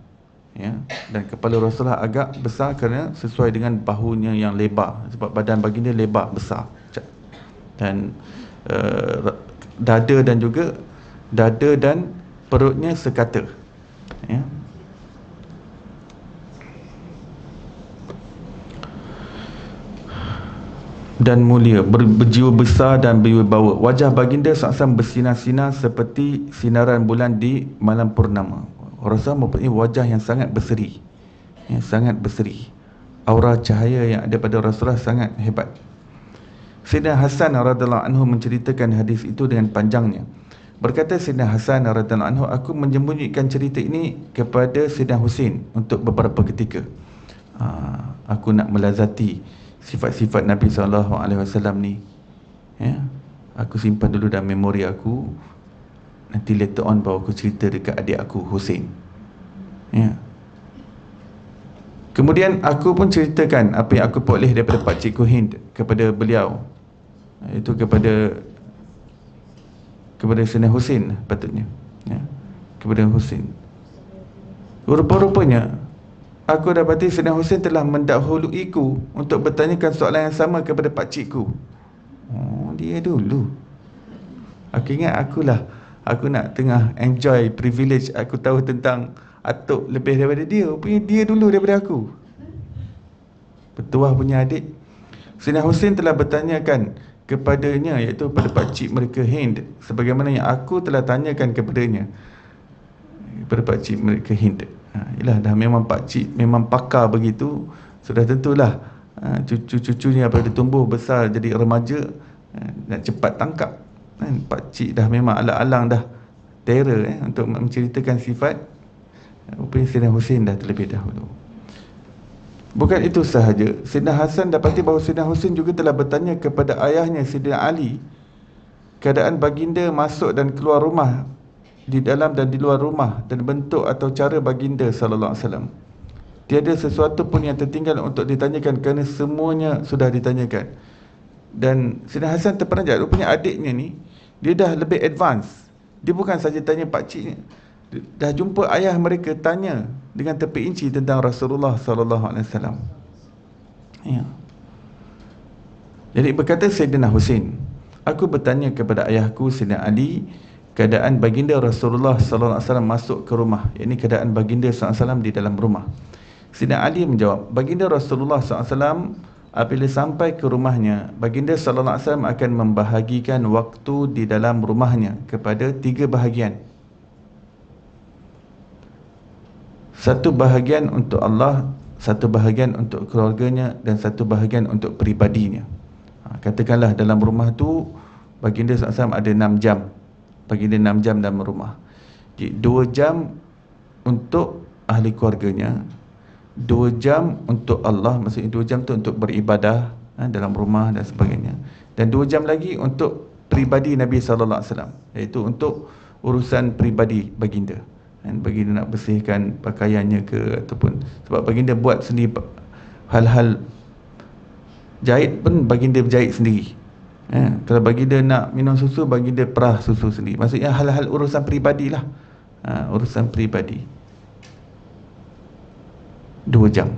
ya, dan kepala Rasulullah agak besar kerana sesuai dengan bahunya yang lebar, sebab badan baginda lebar, besar. Dan dada dan perutnya sekata ya. Dan mulia, berjiwa besar dan berwibawa. Wajah baginda SAW bersinar-sinar seperti sinaran bulan di malam purnama. Rasulullah mempunyai wajah yang sangat berseri ya, sangat berseri. Aura cahaya yang ada pada Rasulullah sangat hebat. Sayyidina Hasan radhiyallahu anhu menceritakan hadis itu dengan panjangnya. Berkata Sayyidina Hasan radhiyallahu anhu, aku menyembunyikan cerita ini kepada Sayyidina Husain untuk beberapa ketika. Aku nak melazati sifat-sifat Nabi SAW ni ya. Aku simpan dulu dalam memori aku, nanti later on baru aku cerita dekat adik aku Husain ya. Kemudian aku pun ceritakan apa yang aku peroleh daripada Pakcikku Hind kepada beliau, itu kepada Sayyidina Husain patutnya ya, kepada Husain. Rupa-rupanya aku dapati Sayyidina Husain telah mendahuluiku untuk bertanyakan soalan yang sama kepada pakcikku. Oh, dia dulu. Aku ingat aku nak tengah enjoy privilege, aku tahu tentang atuk lebih daripada dia. Rupanya dia dulu daripada aku. Petuah punya adik. Sayyidina Husain telah bertanyakan kepadanya, iaitu pada pakcik mereka Hind, sebagaimana yang aku telah tanyakan kepadanya, kepada pakcik mereka Hind. Yalah, dah memang pakcik memang pakar begitu, sudah tentulah cucu-cucunya apabila tumbuh besar jadi remaja nak cepat tangkap kan. Pakcik dah memang alang-alang dah terror untuk menceritakan sifat. Rupanya Sayyidina Husain dah terlebih dahulu. Bukan itu sahaja, Sayyidina Hasan dapati bahawa Sayyidina Husain juga telah bertanya kepada ayahnya Sayyidina Ali keadaan baginda masuk dan keluar rumah, di dalam dan di luar rumah, dan bentuk atau cara baginda sallallahu alaihi wasallam. Tiada sesuatu pun yang tertinggal untuk ditanyakan kerana semuanya sudah ditanyakan. Dan Sayyidina Hasan terperanjat, rupanya adiknya ni dia dah lebih advance. Dia bukan saja tanya pakciknya, dah jumpa ayah mereka, tanya dengan terperinci tentang Rasulullah sallallahu alaihi wasallam. Ya. Jadi berkata Sayyidina Husain, aku bertanya kepada ayahku Sayyidina Ali keadaan baginda Rasulullah sallallahu alaihi wasallam masuk ke rumah, yakni keadaan baginda sallallahu alaihi wasallam di dalam rumah. Sayyidina Ali menjawab, baginda Rasulullah sallallahu alaihi wasallam apabila sampai ke rumahnya, baginda sallallahu alaihi wasallam akan membahagikan waktu di dalam rumahnya kepada 3 bahagian. Satu bahagian untuk Allah, satu bahagian untuk keluarganya, dan satu bahagian untuk peribadinya. Katakanlah dalam rumah tu baginda SAW ada 6 jam. Baginda 6 jam dalam rumah. Jadi 2 jam untuk ahli keluarganya, 2 jam untuk Allah, maksudnya 2 jam tu untuk beribadah dalam rumah dan sebagainya, dan 2 jam lagi untuk peribadi Nabi SAW, iaitu untuk urusan peribadi baginda. Dan baginda nak bersihkan pakaiannya ke, ataupun sebab baginda buat sendiri hal-hal jahit pun baginda berjahit sendiri. Kalau baginda nak minum susu, baginda perah susu sendiri. Maksudnya hal-hal urusan peribadi lah, urusan peribadi. 2 jam.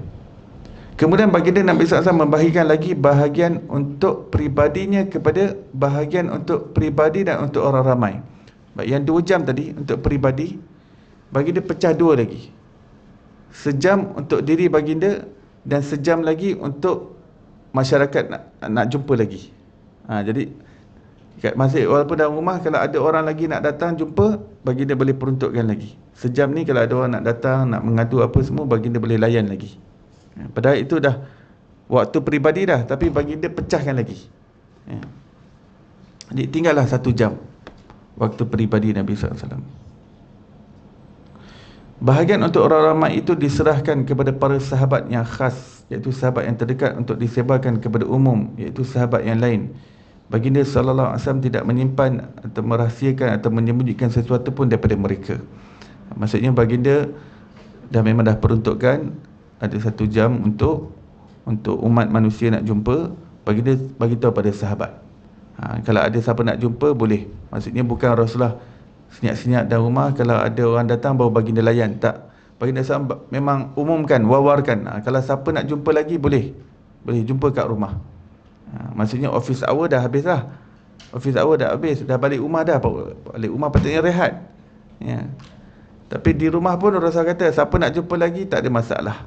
Kemudian baginda Nabi SAW membahagikan lagi bahagian untuk peribadinya kepada bahagian untuk peribadi dan untuk orang ramai. Yang 2 jam tadi untuk peribadi, baginda pecah 2 lagi. Sejam untuk diri baginda dan sejam lagi untuk masyarakat nak jumpa lagi. Jadi kat masjid, walaupun dalam rumah, kalau ada orang lagi nak datang jumpa, baginda boleh peruntukkan lagi. Sejam ni kalau ada orang nak datang, nak mengadu apa semua, baginda boleh layan lagi. Padahal itu dah waktu peribadi dah, tapi baginda pecahkan lagi. Jadi tinggallah 1 jam waktu peribadi Nabi SAW. Bahagian untuk orang ramai itu diserahkan kepada para sahabat yang khas, iaitu sahabat yang terdekat, untuk disebarkan kepada umum, iaitu sahabat yang lain. Baginda sallallahu alaihi wasallam tidak menyimpan atau merahsiakan atau menyembunyikan sesuatu pun daripada mereka. Maksudnya baginda memang dah peruntukkan ada 1 jam untuk umat manusia nak jumpa. Baginda bagi tahu pada sahabat. Kalau ada siapa nak jumpa boleh. Maksudnya bukan Rasulullah senyap-senyap dalam rumah, kalau ada orang datang baru baginda layan. Tak. Baginda SAW memang umumkan, wawarkan. Kalau siapa nak jumpa lagi boleh jumpa kat rumah. Maksudnya office hour dah habis lah. Office hour dah habis, dah balik rumah dah. Balik rumah patutnya rehat. Ya. Tapi di rumah pun Rasulullah kata siapa nak jumpa lagi tak ada masalah.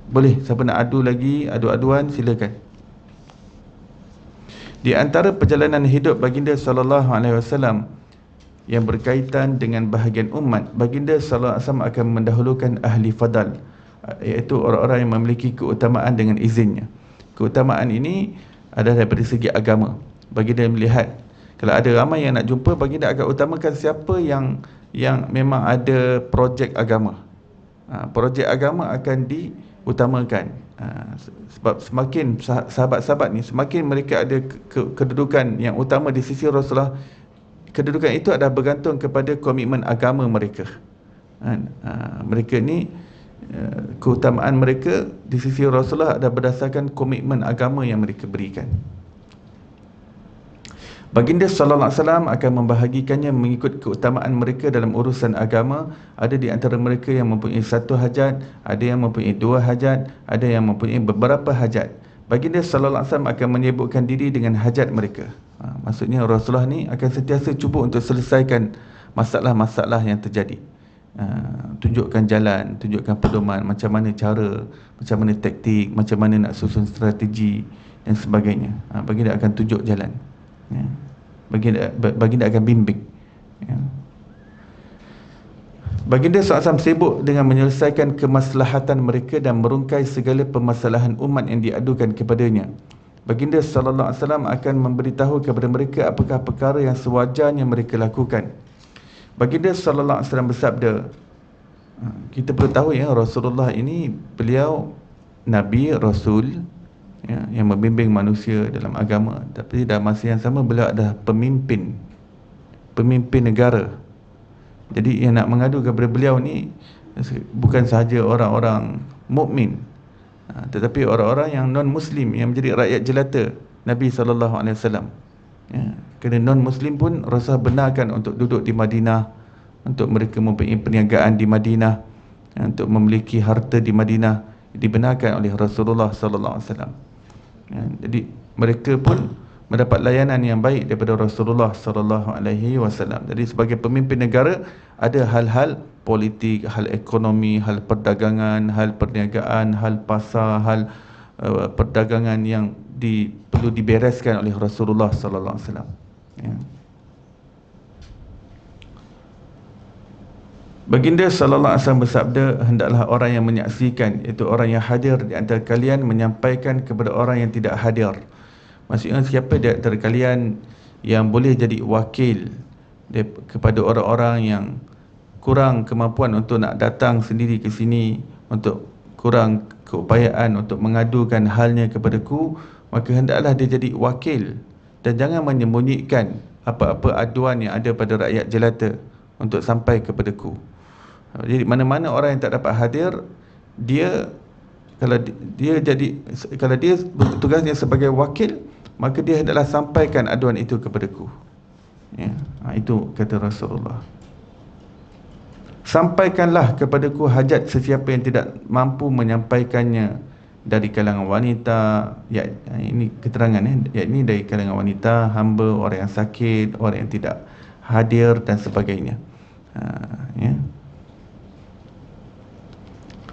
Boleh, siapa nak adu lagi, adu-aduan silakan. Di antara perjalanan hidup baginda sallallahu alaihi wasallam yang berkaitan dengan bahagian umat, baginda sallallahu alaihi wasallam akan mendahulukan ahli fadal, iaitu orang-orang yang memiliki keutamaan dengan izinnya. Keutamaan ini adalah daripada segi agama. Baginda melihat kalau ada ramai yang nak jumpa, baginda akan utamakan siapa yang memang ada projek agama. Projek agama akan diutamakan. Sebab semakin sahabat-sahabat ni, semakin mereka ada kedudukan yang utama di sisi Rasulullah, kedudukan itu adalah bergantung kepada komitmen agama mereka. Mereka ni, keutamaan mereka di sisi Rasulullah adalah berdasarkan komitmen agama yang mereka berikan. Baginda sallallahu alaihi wasallam akan membahagikannya mengikut keutamaan mereka dalam urusan agama. Ada di antara mereka yang mempunyai 1 hajat, ada yang mempunyai 2 hajat, ada yang mempunyai beberapa hajat. Baginda sallallahu alaihi wasallam akan menyibukkan diri dengan hajat mereka. Maksudnya Rasulullah ni akan sentiasa cuba untuk selesaikan masalah-masalah yang terjadi. Tunjukkan jalan, tunjukkan pedoman, macam mana cara, macam mana taktik, macam mana nak susun strategi dan sebagainya. Baginda akan tunjuk jalan. Ya. Baginda akan bimbing. Ya. Baginda SAW sibuk dengan menyelesaikan kemaslahatan mereka dan merungkai segala permasalahan umat yang diadukan kepadanya. Baginda SAW akan memberitahu kepada mereka apakah perkara yang sewajarnya mereka lakukan. Baginda SAW bersabda, kita perlu tahu ya, Rasulullah ini beliau Nabi, Rasul, ya, yang membimbing manusia dalam agama. Tapi dalam masa yang sama beliau adalah pemimpin negara. Jadi yang nak mengadu kepada beliau ni bukan sahaja orang-orang mukmin, tetapi orang-orang yang non-Muslim yang menjadi rakyat jelata Nabi SAW. Ya, kerana non-Muslim pun Rasulullah benarkan untuk duduk di Madinah, untuk mereka mempunyai perniagaan di Madinah, ya, untuk memiliki harta di Madinah, dibenarkan oleh Rasulullah SAW. Ya, jadi mereka pun mendapat layanan yang baik daripada Rasulullah SAW. Jadi sebagai pemimpin negara, ada hal-hal politik, hal ekonomi, hal perdagangan, hal perniagaan, hal pasar, hal perdagangan yang perlu dibereskan oleh Rasulullah SAW. Ya. Baginda sallallahu alaihi wasallam bersabda, hendaklah orang yang menyaksikan, iaitu orang yang hadir di antara kalian, menyampaikan kepada orang yang tidak hadir. Maksudnya siapa di antara kalian yang boleh jadi wakil kepada orang-orang yang kurang kemampuan untuk nak datang sendiri ke sini, untuk kurang keupayaan untuk mengadukan halnya kepadaku, maka hendaklah dia jadi wakil dan jangan menyembunyikan apa-apa aduan yang ada pada rakyat jelata untuk sampai kepadaku. Jadi mana-mana orang yang tak dapat hadir, kalau dia tugasnya sebagai wakil, maka dia hendaklah sampaikan aduan itu kepadaku. Ya, itu kata Rasulullah. Sampaikanlah kepadaku hajat sesiapa yang tidak mampu menyampaikannya dari kalangan wanita. Ya, ini keterangan ya, ini dari kalangan wanita, hamba, orang yang sakit, orang yang tidak hadir dan sebagainya. Ya.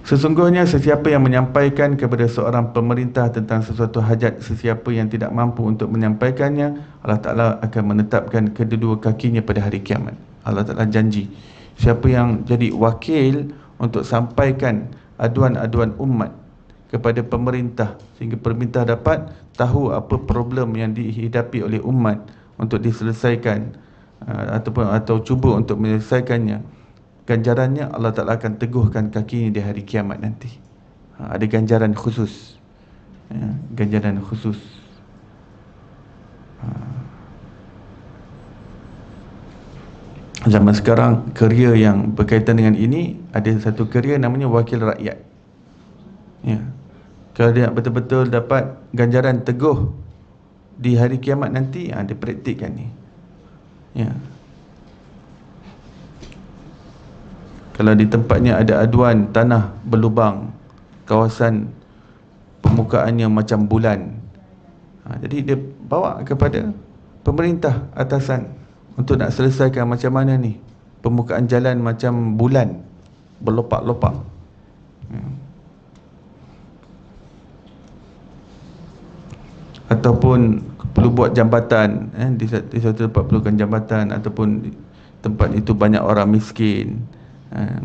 Sesungguhnya sesiapa yang menyampaikan kepada seorang pemerintah tentang sesuatu hajat sesiapa yang tidak mampu untuk menyampaikannya, Allah Ta'ala akan menetapkan kedua kakinya pada hari kiamat. Allah Ta'ala janji, siapa yang jadi wakil untuk sampaikan aduan-aduan umat kepada pemerintah, sehingga pemerintah dapat tahu apa problem yang dihidapi oleh umat untuk diselesaikan, atau cuba untuk menyelesaikannya, ganjarannya Allah Ta'ala akan teguhkan kakinya di hari kiamat nanti. Ada ganjaran khusus, ya, ganjaran khusus. Zaman sekarang kerja yang berkaitan dengan ini, ada satu kerja namanya wakil rakyat. Ya. Kalau dia betul-betul dapat ganjaran teguh di hari kiamat nanti, dia praktikkan ni. Ya. Kalau di tempatnya ada aduan tanah berlubang, kawasan permukaannya macam bulan, jadi dia bawa kepada pemerintah atasan untuk nak selesaikan macam mana ni, permukaan jalan macam bulan, berlopak-lopak. Ataupun perlu buat jambatan, di satu tempat perlukan jambatan, ataupun tempat itu banyak orang miskin.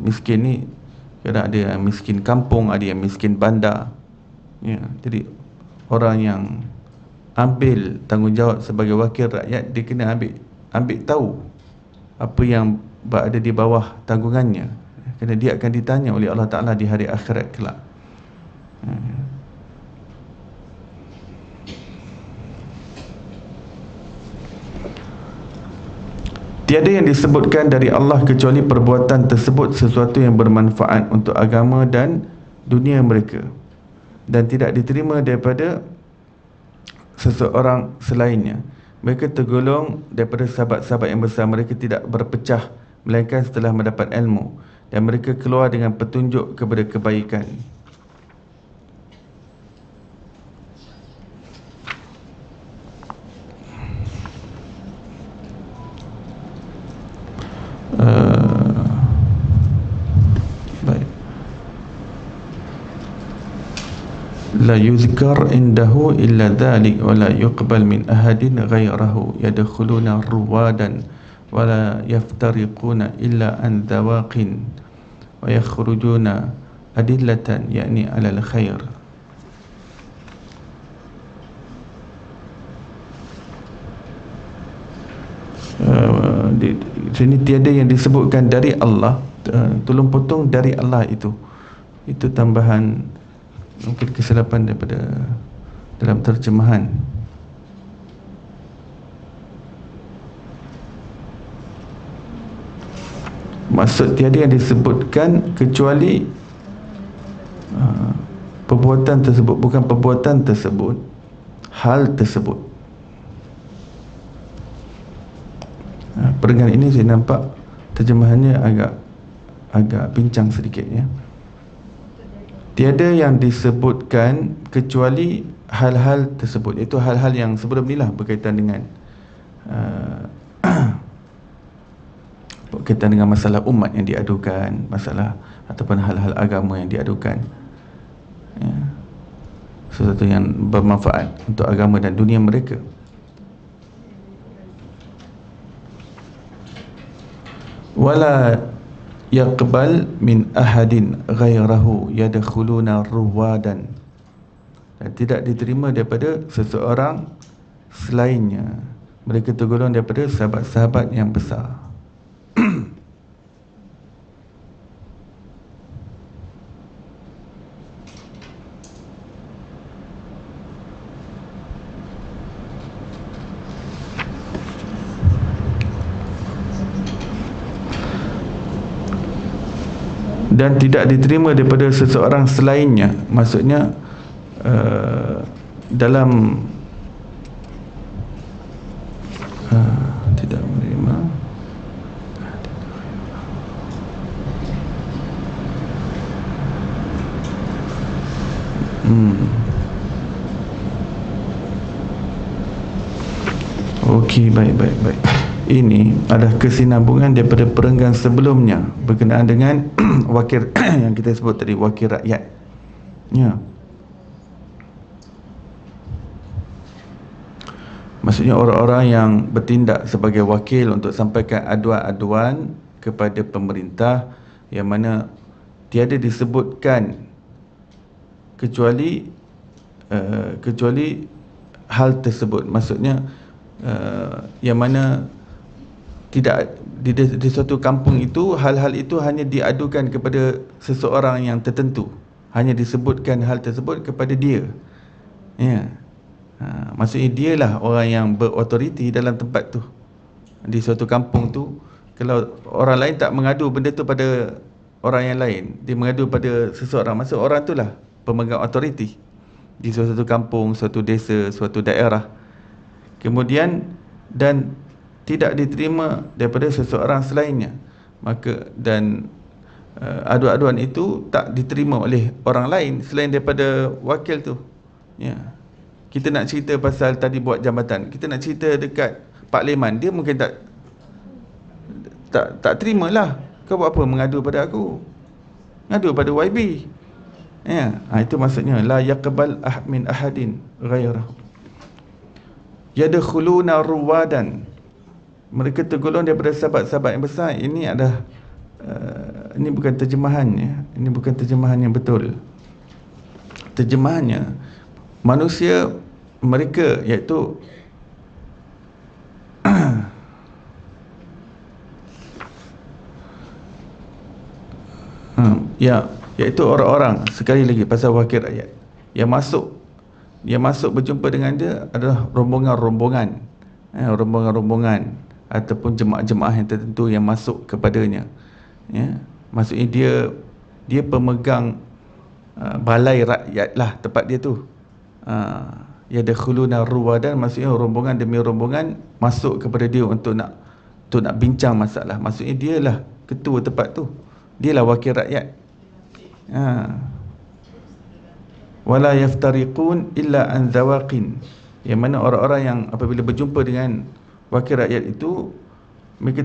Miskin ni kadang ada yang miskin kampung, ada yang miskin bandar. Ya, jadi orang yang ambil tanggungjawab sebagai wakil rakyat, dia kena ambil tahu apa yang berada di bawah tanggungannya, kerana dia akan ditanya oleh Allah Ta'ala di hari akhirat kelak. Tiada yang disebutkan dari Allah kecuali perbuatan tersebut sesuatu yang bermanfaat untuk agama dan dunia mereka, dan tidak diterima daripada seseorang selainnya. Mereka tergolong daripada sahabat-sahabat yang besar. Mereka tidak berpecah melainkan setelah mendapat ilmu, dan mereka keluar dengan petunjuk kepada kebaikan. Baik. La yuzkar indahu illa dhalik wa la yuqbal min ahadin ghairahu yadkhuluna ruwadan wa la yaftariquna illa an dhawaqin wa yakhrujuna adillatan yakni alal khair. Di sini tiada yang disebutkan dari Allah, tolong potong dari Allah itu tambahan, mungkin kesilapan daripada dalam terjemahan. Maksud tiada yang disebutkan kecuali perbuatan tersebut, bukan perbuatan tersebut, hal tersebut. Perenggan ini saya nampak terjemahannya agak pincang sedikit, ya. Tiada yang disebutkan kecuali hal-hal tersebut, iaitu hal-hal yang sebelum inilah berkaitan dengan berkaitan dengan masalah umat yang diadukan, masalah ataupun hal-hal agama yang diadukan, ya. Sesuatu yang bermanfaat untuk agama dan dunia mereka. Wala yaqbal min ahadin ghairahu yadkhuluna ruwadan, dan tidak diterima daripada seseorang selainnya. Mereka tergolong daripada sahabat-sahabat yang besar. Dan tidak diterima daripada seseorang selainnya, maksudnya dalam tidak menerima, Okey, baik. Ini adalah kesinambungan daripada perenggan sebelumnya berkenaan dengan wakil yang kita sebut tadi, wakil rakyat, ya. Maksudnya orang-orang yang bertindak sebagai wakil untuk sampaikan aduan-aduan kepada pemerintah, yang mana tiada disebutkan kecuali hal tersebut. Maksudnya yang mana tidak di suatu kampung itu, hal-hal itu hanya diadukan kepada seseorang yang tertentu, hanya disebutkan hal tersebut kepada dia, ya. Maksudnya dialah orang yang berautoriti dalam tempat tu. Di suatu kampung tu, kalau orang lain tak mengadu benda tu pada orang yang lain, dia mengadu pada seseorang, maksud orang tu lah pemegang autoriti di suatu kampung, suatu desa, suatu daerah. Kemudian dan tidak diterima daripada seseorang selainnya, maka dan aduan-aduan itu tak diterima oleh orang lain selain daripada wakil tu. Ya. Kita nak cerita pasal tadi buat jambatan, kita nak cerita dekat Pak Leman, dia mungkin tak terimalah. Kau buat apa mengadu pada aku? Ngadu pada YB. Ya, itu maksudnya la yaqbal min ahadin ghairahu. Yadkhuluna ruwadan. Mereka tergolong daripada sahabat-sahabat yang besar. Ini adalah ini bukan terjemahannya. Ini bukan terjemahan yang betul. Terjemahannya, manusia mereka iaitu iaitu orang-orang, sekali lagi pasal wakil rakyat, yang masuk berjumpa dengan dia adalah rombongan-rombongan, rombongan-rombongan ataupun jemaah-jemaah yang tertentu yang masuk kepadanya. Maksudnya dia pemegang balai rakyat lah tempat dia tu. Yadkhuluna ruwadan, maksudnya rombongan demi rombongan masuk kepada dia untuk nak bincang masalah. Maksudnya dialah ketua tempat tu, dialah wakil rakyat. Wala yaftariqun illa an zawaqin, yang mana orang-orang yang apabila berjumpa dengan wakil rakyat itu, mereka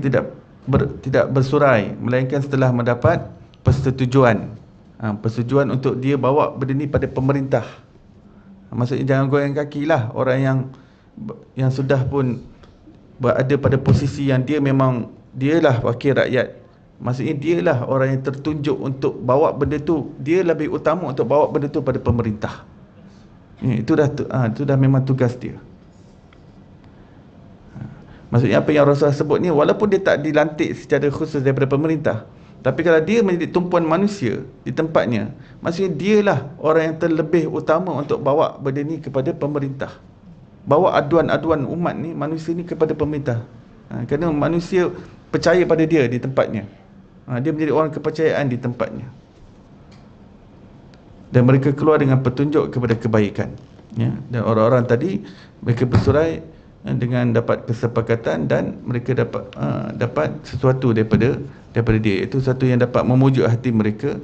tidak bersurai melainkan setelah mendapat persetujuan. Persetujuan untuk dia bawa benda ni pada pemerintah. Maksudnya jangan goyang kaki lah orang yang sudah pun berada pada posisi yang dia memang dialah wakil rakyat. Maksudnya dialah orang yang tertunjuk untuk bawa benda tu, dia lebih utama untuk bawa benda tu pada pemerintah. Itu dah memang tugas dia. Maksudnya apa yang Rasulullah sebut ni, walaupun dia tak dilantik secara khusus daripada pemerintah, tapi kalau dia menjadi tumpuan manusia di tempatnya, maksudnya dialah orang yang terlebih utama untuk bawa benda ni kepada pemerintah. Bawa aduan-aduan umat ni, manusia ni kepada pemerintah. Kerana manusia percaya pada dia di tempatnya. Dia menjadi orang kepercayaan di tempatnya. Dan mereka keluar dengan petunjuk kepada kebaikan. Dan orang-orang tadi, mereka bersurai dengan dapat kesepakatan dan mereka dapat sesuatu daripada dia. Itu satu yang dapat memujuk hati mereka.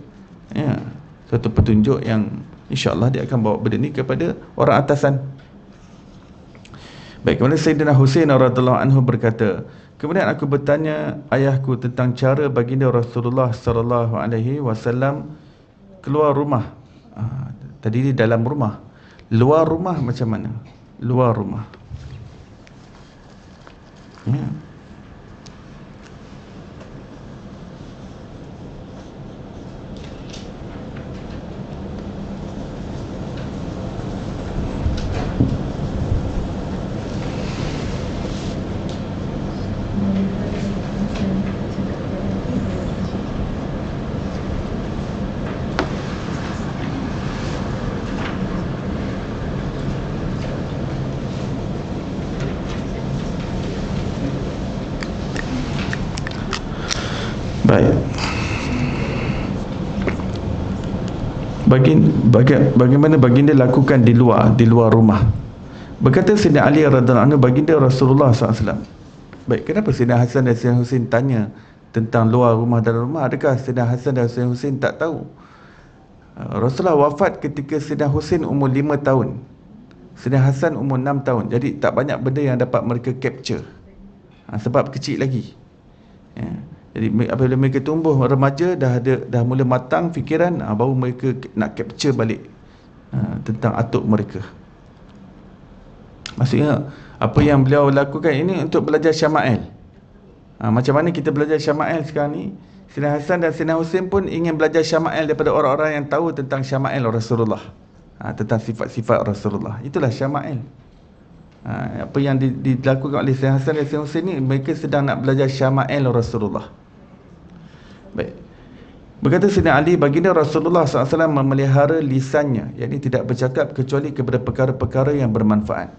Satu petunjuk yang insya-Allah dia akan bawa benda ni kepada orang atasan. Baik, kemudian Sayyidina Husain radhiyallahu anhu berkata, kemudian aku bertanya ayahku tentang cara baginda Rasulullah sallallahu alaihi wasallam keluar rumah. Tadi di dalam rumah. Luar rumah macam mana? Luar rumah. Baik. Bagaimana baginda lakukan di luar rumah? Berkata Sayyidina Ali radhiyallahu anhu, baginda Rasulullah SAW. Baik, kenapa Sayyidina Hasan dan Sayyidina Husain tanya tentang luar rumah dan rumah? Adakah Sayyidina Hasan dan Sayyidina Husain tak tahu? Rasulullah wafat ketika Sayyidina Husain umur 5 tahun, Sayyidina Hasan umur 6 tahun. Jadi tak banyak benda yang dapat mereka capture, sebab kecil lagi. Jadi apabila mereka tumbuh remaja, dah mula matang fikiran, baru mereka nak capture balik tentang atuk mereka. Maksudnya apa yang beliau lakukan ini untuk belajar syama'il. Macam mana kita belajar syama'il sekarang ni? Sayyidina Hasan dan Sayyidina Husain pun ingin belajar syama'il daripada orang-orang yang tahu tentang syama'il Rasulullah, tentang sifat-sifat Rasulullah. Itulah syama'il. Apa yang dilakukan oleh Sayyidina Hasan dan Sayyidina Husain ni, mereka sedang nak belajar syama'il Rasulullah. Baik. Berkata Sayyidina Ali, baginda Rasulullah SAW memelihara lisannya, yakni tidak bercakap kecuali kepada perkara-perkara yang bermanfaat.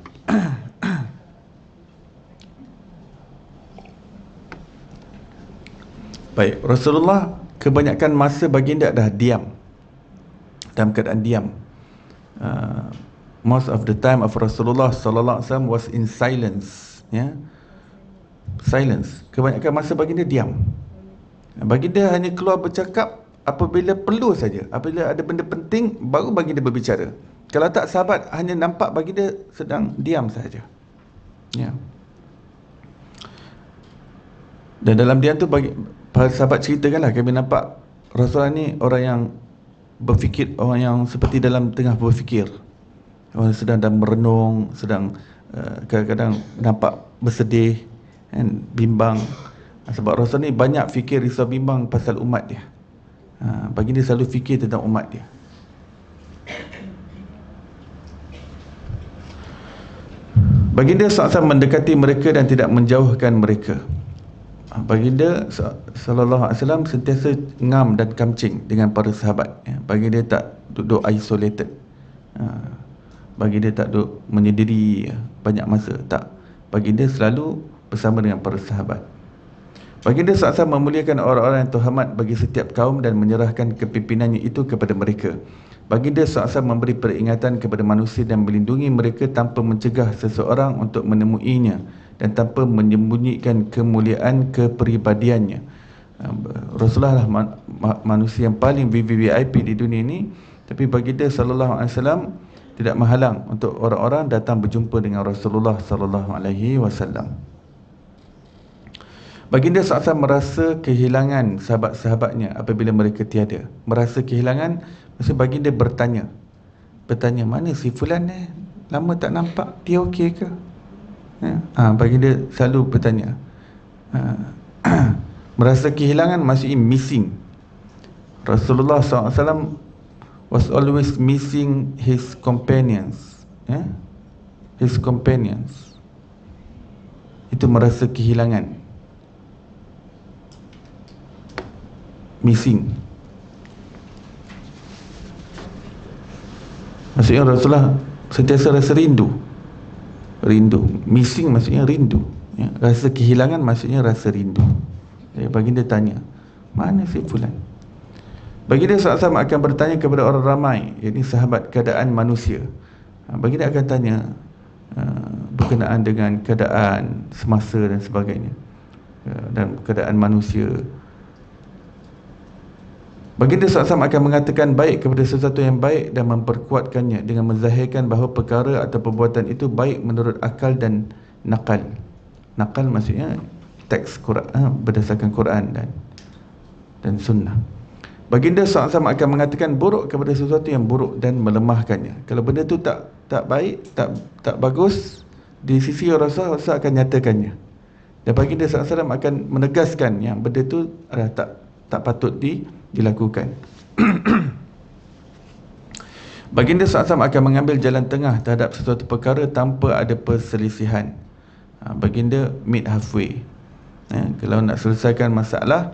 Baik, Rasulullah kebanyakan masa baginda dah diam, dalam keadaan diam. Most of the time of Rasulullah SAW was in silence, ya, silence. Kebanyakan masa baginda diam. Baginda hanya keluar bercakap apabila perlu saja. Apabila ada benda penting, baru baginda berbicara. Kalau tak, sahabat hanya nampak baginda sedang diam saja. Ya. Dan dalam diam tu, para sahabat ceritakanlah, kami nampak Rasulullah ni orang yang berfikir, orang yang seperti dalam tengah berfikir, orang sedang dalam merenung, sedang kadang-kadang nampak bersedih dan bimbang. Sebab Rasul ni banyak fikir, risau, bimbang pasal umat dia. Baginda selalu fikir tentang umat dia. Baginda SAW mendekati mereka dan tidak menjauhkan mereka. Baginda SAW sentiasa ngam dan kamcing dengan para sahabat. Baginda tak duduk isolated. Baginda tak duduk menyendiri banyak masa. Tak. Baginda selalu bersama dengan para sahabat. Baginda SAW memuliakan orang-orang yang terhormat bagi setiap kaum dan menyerahkan kepimpinannya itu kepada mereka. Baginda SAW memberi peringatan kepada manusia dan melindungi mereka tanpa mencegah seseorang untuk menemuinya dan tanpa menyembunyikan kemuliaan kepribadiannya. Rasulullah lah manusia yang paling VIP di dunia ini, tapi baginda SAW tidak menghalang untuk orang-orang datang berjumpa dengan Rasulullah SAW. Baginda SAW merasa kehilangan sahabat-sahabatnya apabila mereka tiada. Merasa kehilangan, maksud baginda bertanya, mana si fulan ni? Lama tak nampak, dia okey ke? Baginda selalu bertanya. Merasa kehilangan maksudnya missing. Rasulullah SAW was always missing his companions. His companions. Itu merasa kehilangan. Missing. Maksudnya Rasulullah sentiasa rasa rindu. Missing maksudnya rindu, ya. Rasa kehilangan maksudnya rasa rindu. Baginda tanya, mana si fulan? Baginda SAW akan bertanya kepada orang ramai, yakni sahabat, keadaan manusia. Baginda akan tanya berkenaan dengan keadaan semasa dan sebagainya, dan keadaan manusia. Baginda SAW akan mengatakan baik kepada sesuatu yang baik dan memperkuatkannya dengan menzahirkan bahawa perkara atau perbuatan itu baik menurut akal dan nakal. Nakal maksudnya teks Quran, berdasarkan Quran dan sunnah. Baginda SAW akan mengatakan buruk kepada sesuatu yang buruk dan melemahkannya. Kalau benda itu tak baik, tak bagus, di sisi Rasul akan nyatakannya. Dan baginda SAW akan menegaskan yang benda itu adalah tak patut dilakukan. Baginda SAW akan mengambil jalan tengah terhadap sesuatu perkara tanpa ada perselisihan. Baginda meet halfway. Kalau nak selesaikan masalah,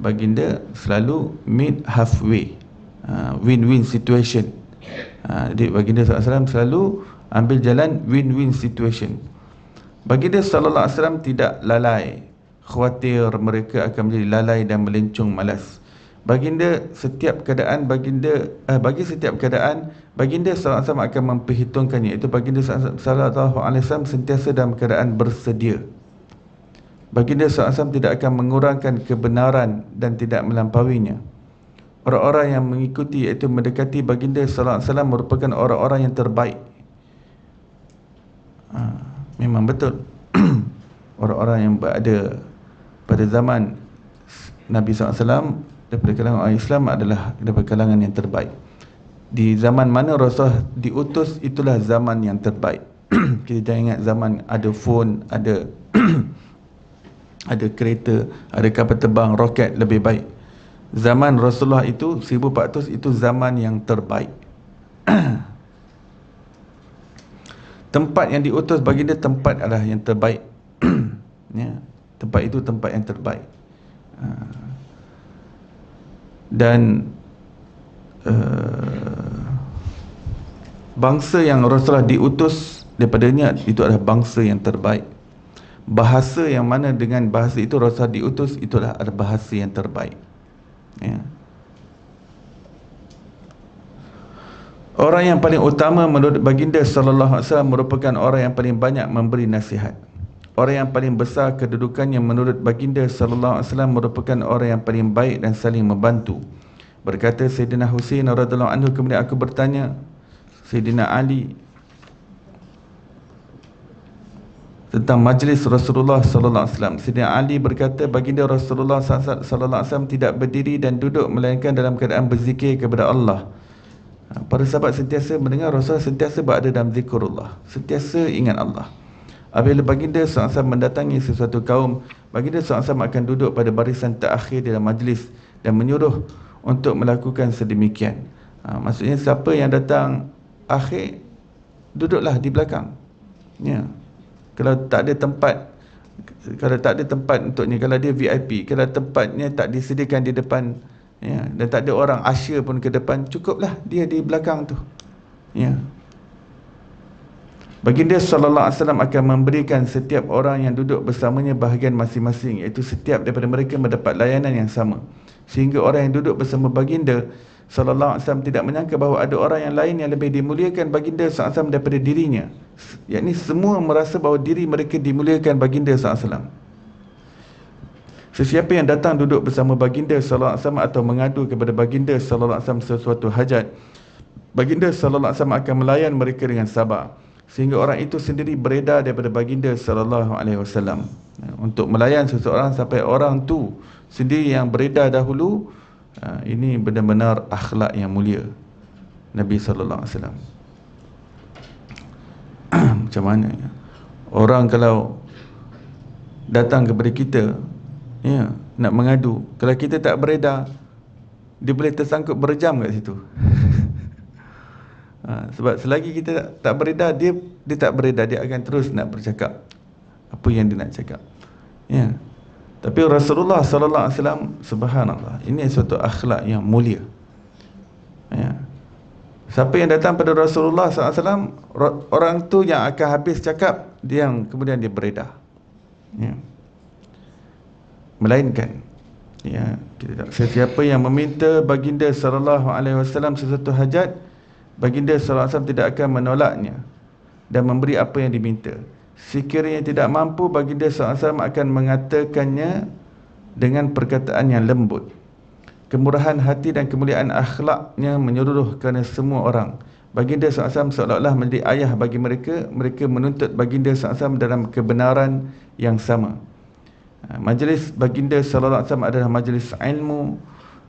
baginda selalu meet halfway. Win-win situation. Jadi baginda SAW selalu ambil jalan win-win situation. Baginda SAW tidak lalai, khawatir mereka akan menjadi lalai dan melencong malas. Bagi setiap keadaan baginda SAW akan memperhitungkannya. Itu baginda SAW sentiasa dalam keadaan bersedia. Baginda SAW tidak akan mengurangkan kebenaran dan tidak melampauinya. Orang-orang yang mengikuti, iaitu mendekati baginda SAW, merupakan orang-orang yang terbaik. Memang betul. Orang-orang yang berada pada zaman Nabi SAW daripada kalangan orang Islam adalah daripada kalangan yang terbaik. Di zaman mana Rasul diutus, itulah zaman yang terbaik. Kita jangan ingat zaman ada phone, ada ada kereta, ada kapal terbang, roket lebih baik. Zaman Rasulullah itu 1400, itu zaman yang terbaik. Tempat yang diutus baginda, tempat adalah yang terbaik. Ya, tempat itu tempat yang terbaik. Dan bangsa yang Rasulullah diutus daripadanya itu adalah bangsa yang terbaik. Bahasa yang mana dengan bahasa itu Rasulullah diutus, itulah adalah bahasa yang terbaik, ya. Orang yang paling utama menurut baginda sallallahu alaihi wasallam merupakan orang yang paling banyak memberi nasihat. Orang yang paling besar kedudukannya menurut baginda sallallahu alaihi wasallam merupakan orang yang paling baik dan saling membantu. Berkata Sayyidina Husain radhiyallahu anhu, kemudian aku bertanya Sayyidina Ali tentang majlis Rasulullah sallallahu alaihi wasallam. Sayyidina Ali berkata, baginda Rasulullah sallallahu alaihi wasallam tidak berdiri dan duduk melainkan dalam keadaan berzikir kepada Allah. Para sahabat sentiasa mendengar Rasulullah sentiasa berada dalam zikrullah, sentiasa ingat Allah. Apabila baginda SAW mendatangi sesuatu kaum, baginda SAW akan duduk pada barisan terakhir dalam majlis dan menyuruh untuk melakukan sedemikian. Maksudnya siapa yang datang akhir, duduklah di belakang, ya. Kalau tak ada tempat untuknya, kalau dia VIP, kalau tempatnya tak disediakan di depan, ya, dan tak ada orang usher pun ke depan, cukuplah dia di belakang tu, ya. Baginda sallallahu alaihi wasallam akan memberikan setiap orang yang duduk bersamanya bahagian masing-masing, iaitu setiap daripada mereka mendapat layanan yang sama, sehingga orang yang duduk bersama baginda sallallahu alaihi wasallam tidak menyangka bahawa ada orang yang lain yang lebih dimuliakan baginda sallallahu alaihi wasallam daripada dirinya. Yakni semua merasa bahawa diri mereka dimuliakan baginda sallallahu alaihi wasallam. Sesiapa yang datang duduk bersama baginda sallallahu alaihi wasallam atau mengadu kepada baginda sallallahu alaihi wasallam sesuatu hajat, baginda sallallahu alaihi wasallam akan melayan mereka dengan sabar, sehingga orang itu sendiri beredar daripada baginda sallallahu alaihi wasallam. Untuk melayan seseorang sampai orang tu sendiri yang beredar dahulu, ini benar-benar akhlak yang mulia Nabi sallallahu alaihi wasallam. Macam mana ya? Orang kalau datang kepada kita, ya, nak mengadu, kalau kita tak beredar, dia boleh tersangkut berjam kat situ. Sebab selagi kita tak beredar, dia tak beredar, dia akan terus nak bercakap apa yang dia nak cakap, ya. Tapi Rasulullah sallallahu alaihi wasallam, subhanallah, ini suatu akhlak yang mulia, ya. Siapa yang datang pada Rasulullah sallallahu alaihi wasallam, orang tu yang akan habis cakap, dia yang kemudian dia beredar, ya. Melainkan, ya, sesiapa yang meminta baginda sallallahu alaihi wasallam sesuatu hajat, baginda sallallahu alaihi wasallam tidak akan menolaknya dan memberi apa yang diminta. Sekiranya tidak mampu, baginda sallallahu alaihi wasallam akan mengatakannya dengan perkataan yang lembut. Kemurahan hati dan kemuliaan akhlaknya menyeluruh kerana semua orang. Baginda sallallahu alaihi wasallam seolah-olah menjadi ayah bagi mereka. Mereka menuntut baginda sallallahu alaihi wasallam dalam kebenaran yang sama. Majlis baginda sallallahu alaihi wasallam adalah majlis ilmu,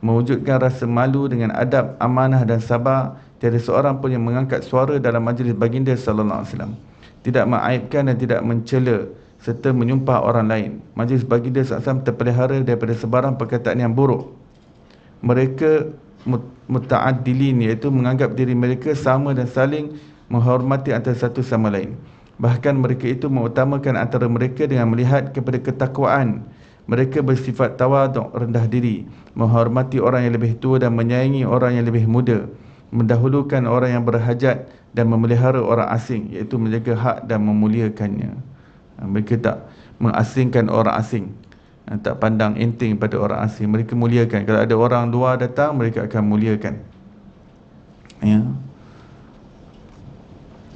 mewujudkan rasa malu dengan adab, amanah dan sabar. Tiada seorang pun yang mengangkat suara dalam majlis baginda sallallahu alaihi wasallam, tidak mengaibkan dan tidak mencela serta menyumpah orang lain. Majlis baginda sallallahu alaihi wasallam terpelihara daripada sebarang perkataan yang buruk. Mereka muta'addilin, iaitu menganggap diri mereka sama dan saling menghormati antara satu sama lain. Bahkan mereka itu mengutamakan antara mereka dengan melihat kepada ketakwaan. Mereka bersifat tawaduk, rendah diri, menghormati orang yang lebih tua dan menyayangi orang yang lebih muda, mendahulukan orang yang berhajat dan memelihara orang asing, iaitu menjaga hak dan memuliakannya. Mereka tak mengasingkan orang asing, tak pandang enteng pada orang asing. Mereka muliakan. Kalau ada orang luar datang, mereka akan muliakan, ya.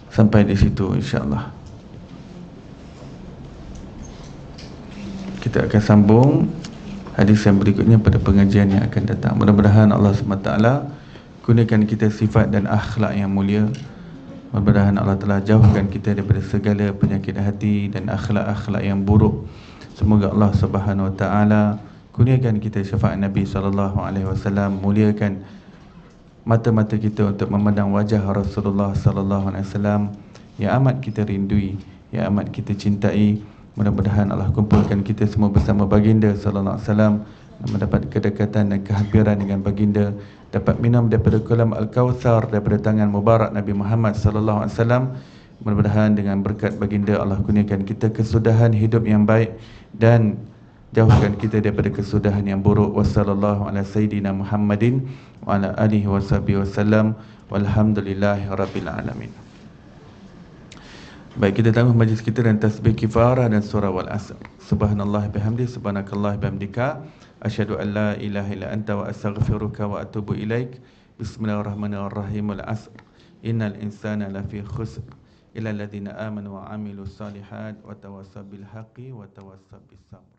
Sampai di situ insya-Allah. Kita akan sambung hadis yang berikutnya pada pengajian yang akan datang. Mudah-mudahan Allah SWT gunakan kita sifat dan akhlak yang mulia. Mudah-mudahan Allah telah jauhkan kita daripada segala penyakit hati dan akhlak-akhlak yang buruk. Semoga Allah Subhanahu Wa Taala kurniakan kita syafaat Nabi sallallahu alaihi wasallam, muliakan mata-mata kita untuk memandang wajah Rasulullah sallallahu alaihi wasallam yang amat kita rindui, yang amat kita cintai. Mudah-mudahan Allah kumpulkan kita semua bersama baginda sallallahu alaihi wasallam, mendapat kedekatan dan kehabiran dengan baginda, dapat minum daripada kolam Al-Kautsar daripada tangan mubarak Nabi Muhammad sallallahu alaihi wasallam. Mudah-mudahan dengan berkat baginda Allah kurniakan kita kesudahan hidup yang baik dan jauhkan kita daripada kesudahan yang buruk. Wassallallahu ala sayyidina Muhammadin wa ala alihi wasallam, walhamdulillahi rabbil alamin. Baik, kita tangguh majlis kita dan tasbih kifarah dan surah wal asr. Subhanallah bihamdi, subhanakallah bihamdika, asyhadu an la ilaha illa anta wa astaghfiruka wa atubu ilaik. Bismillahirrahmanirrahim. Wal asr, innal insana lafi khusr illa alladhina amanu wa amilus salihat wa tawassaw bil haqqi wa tawassaw bis sabr.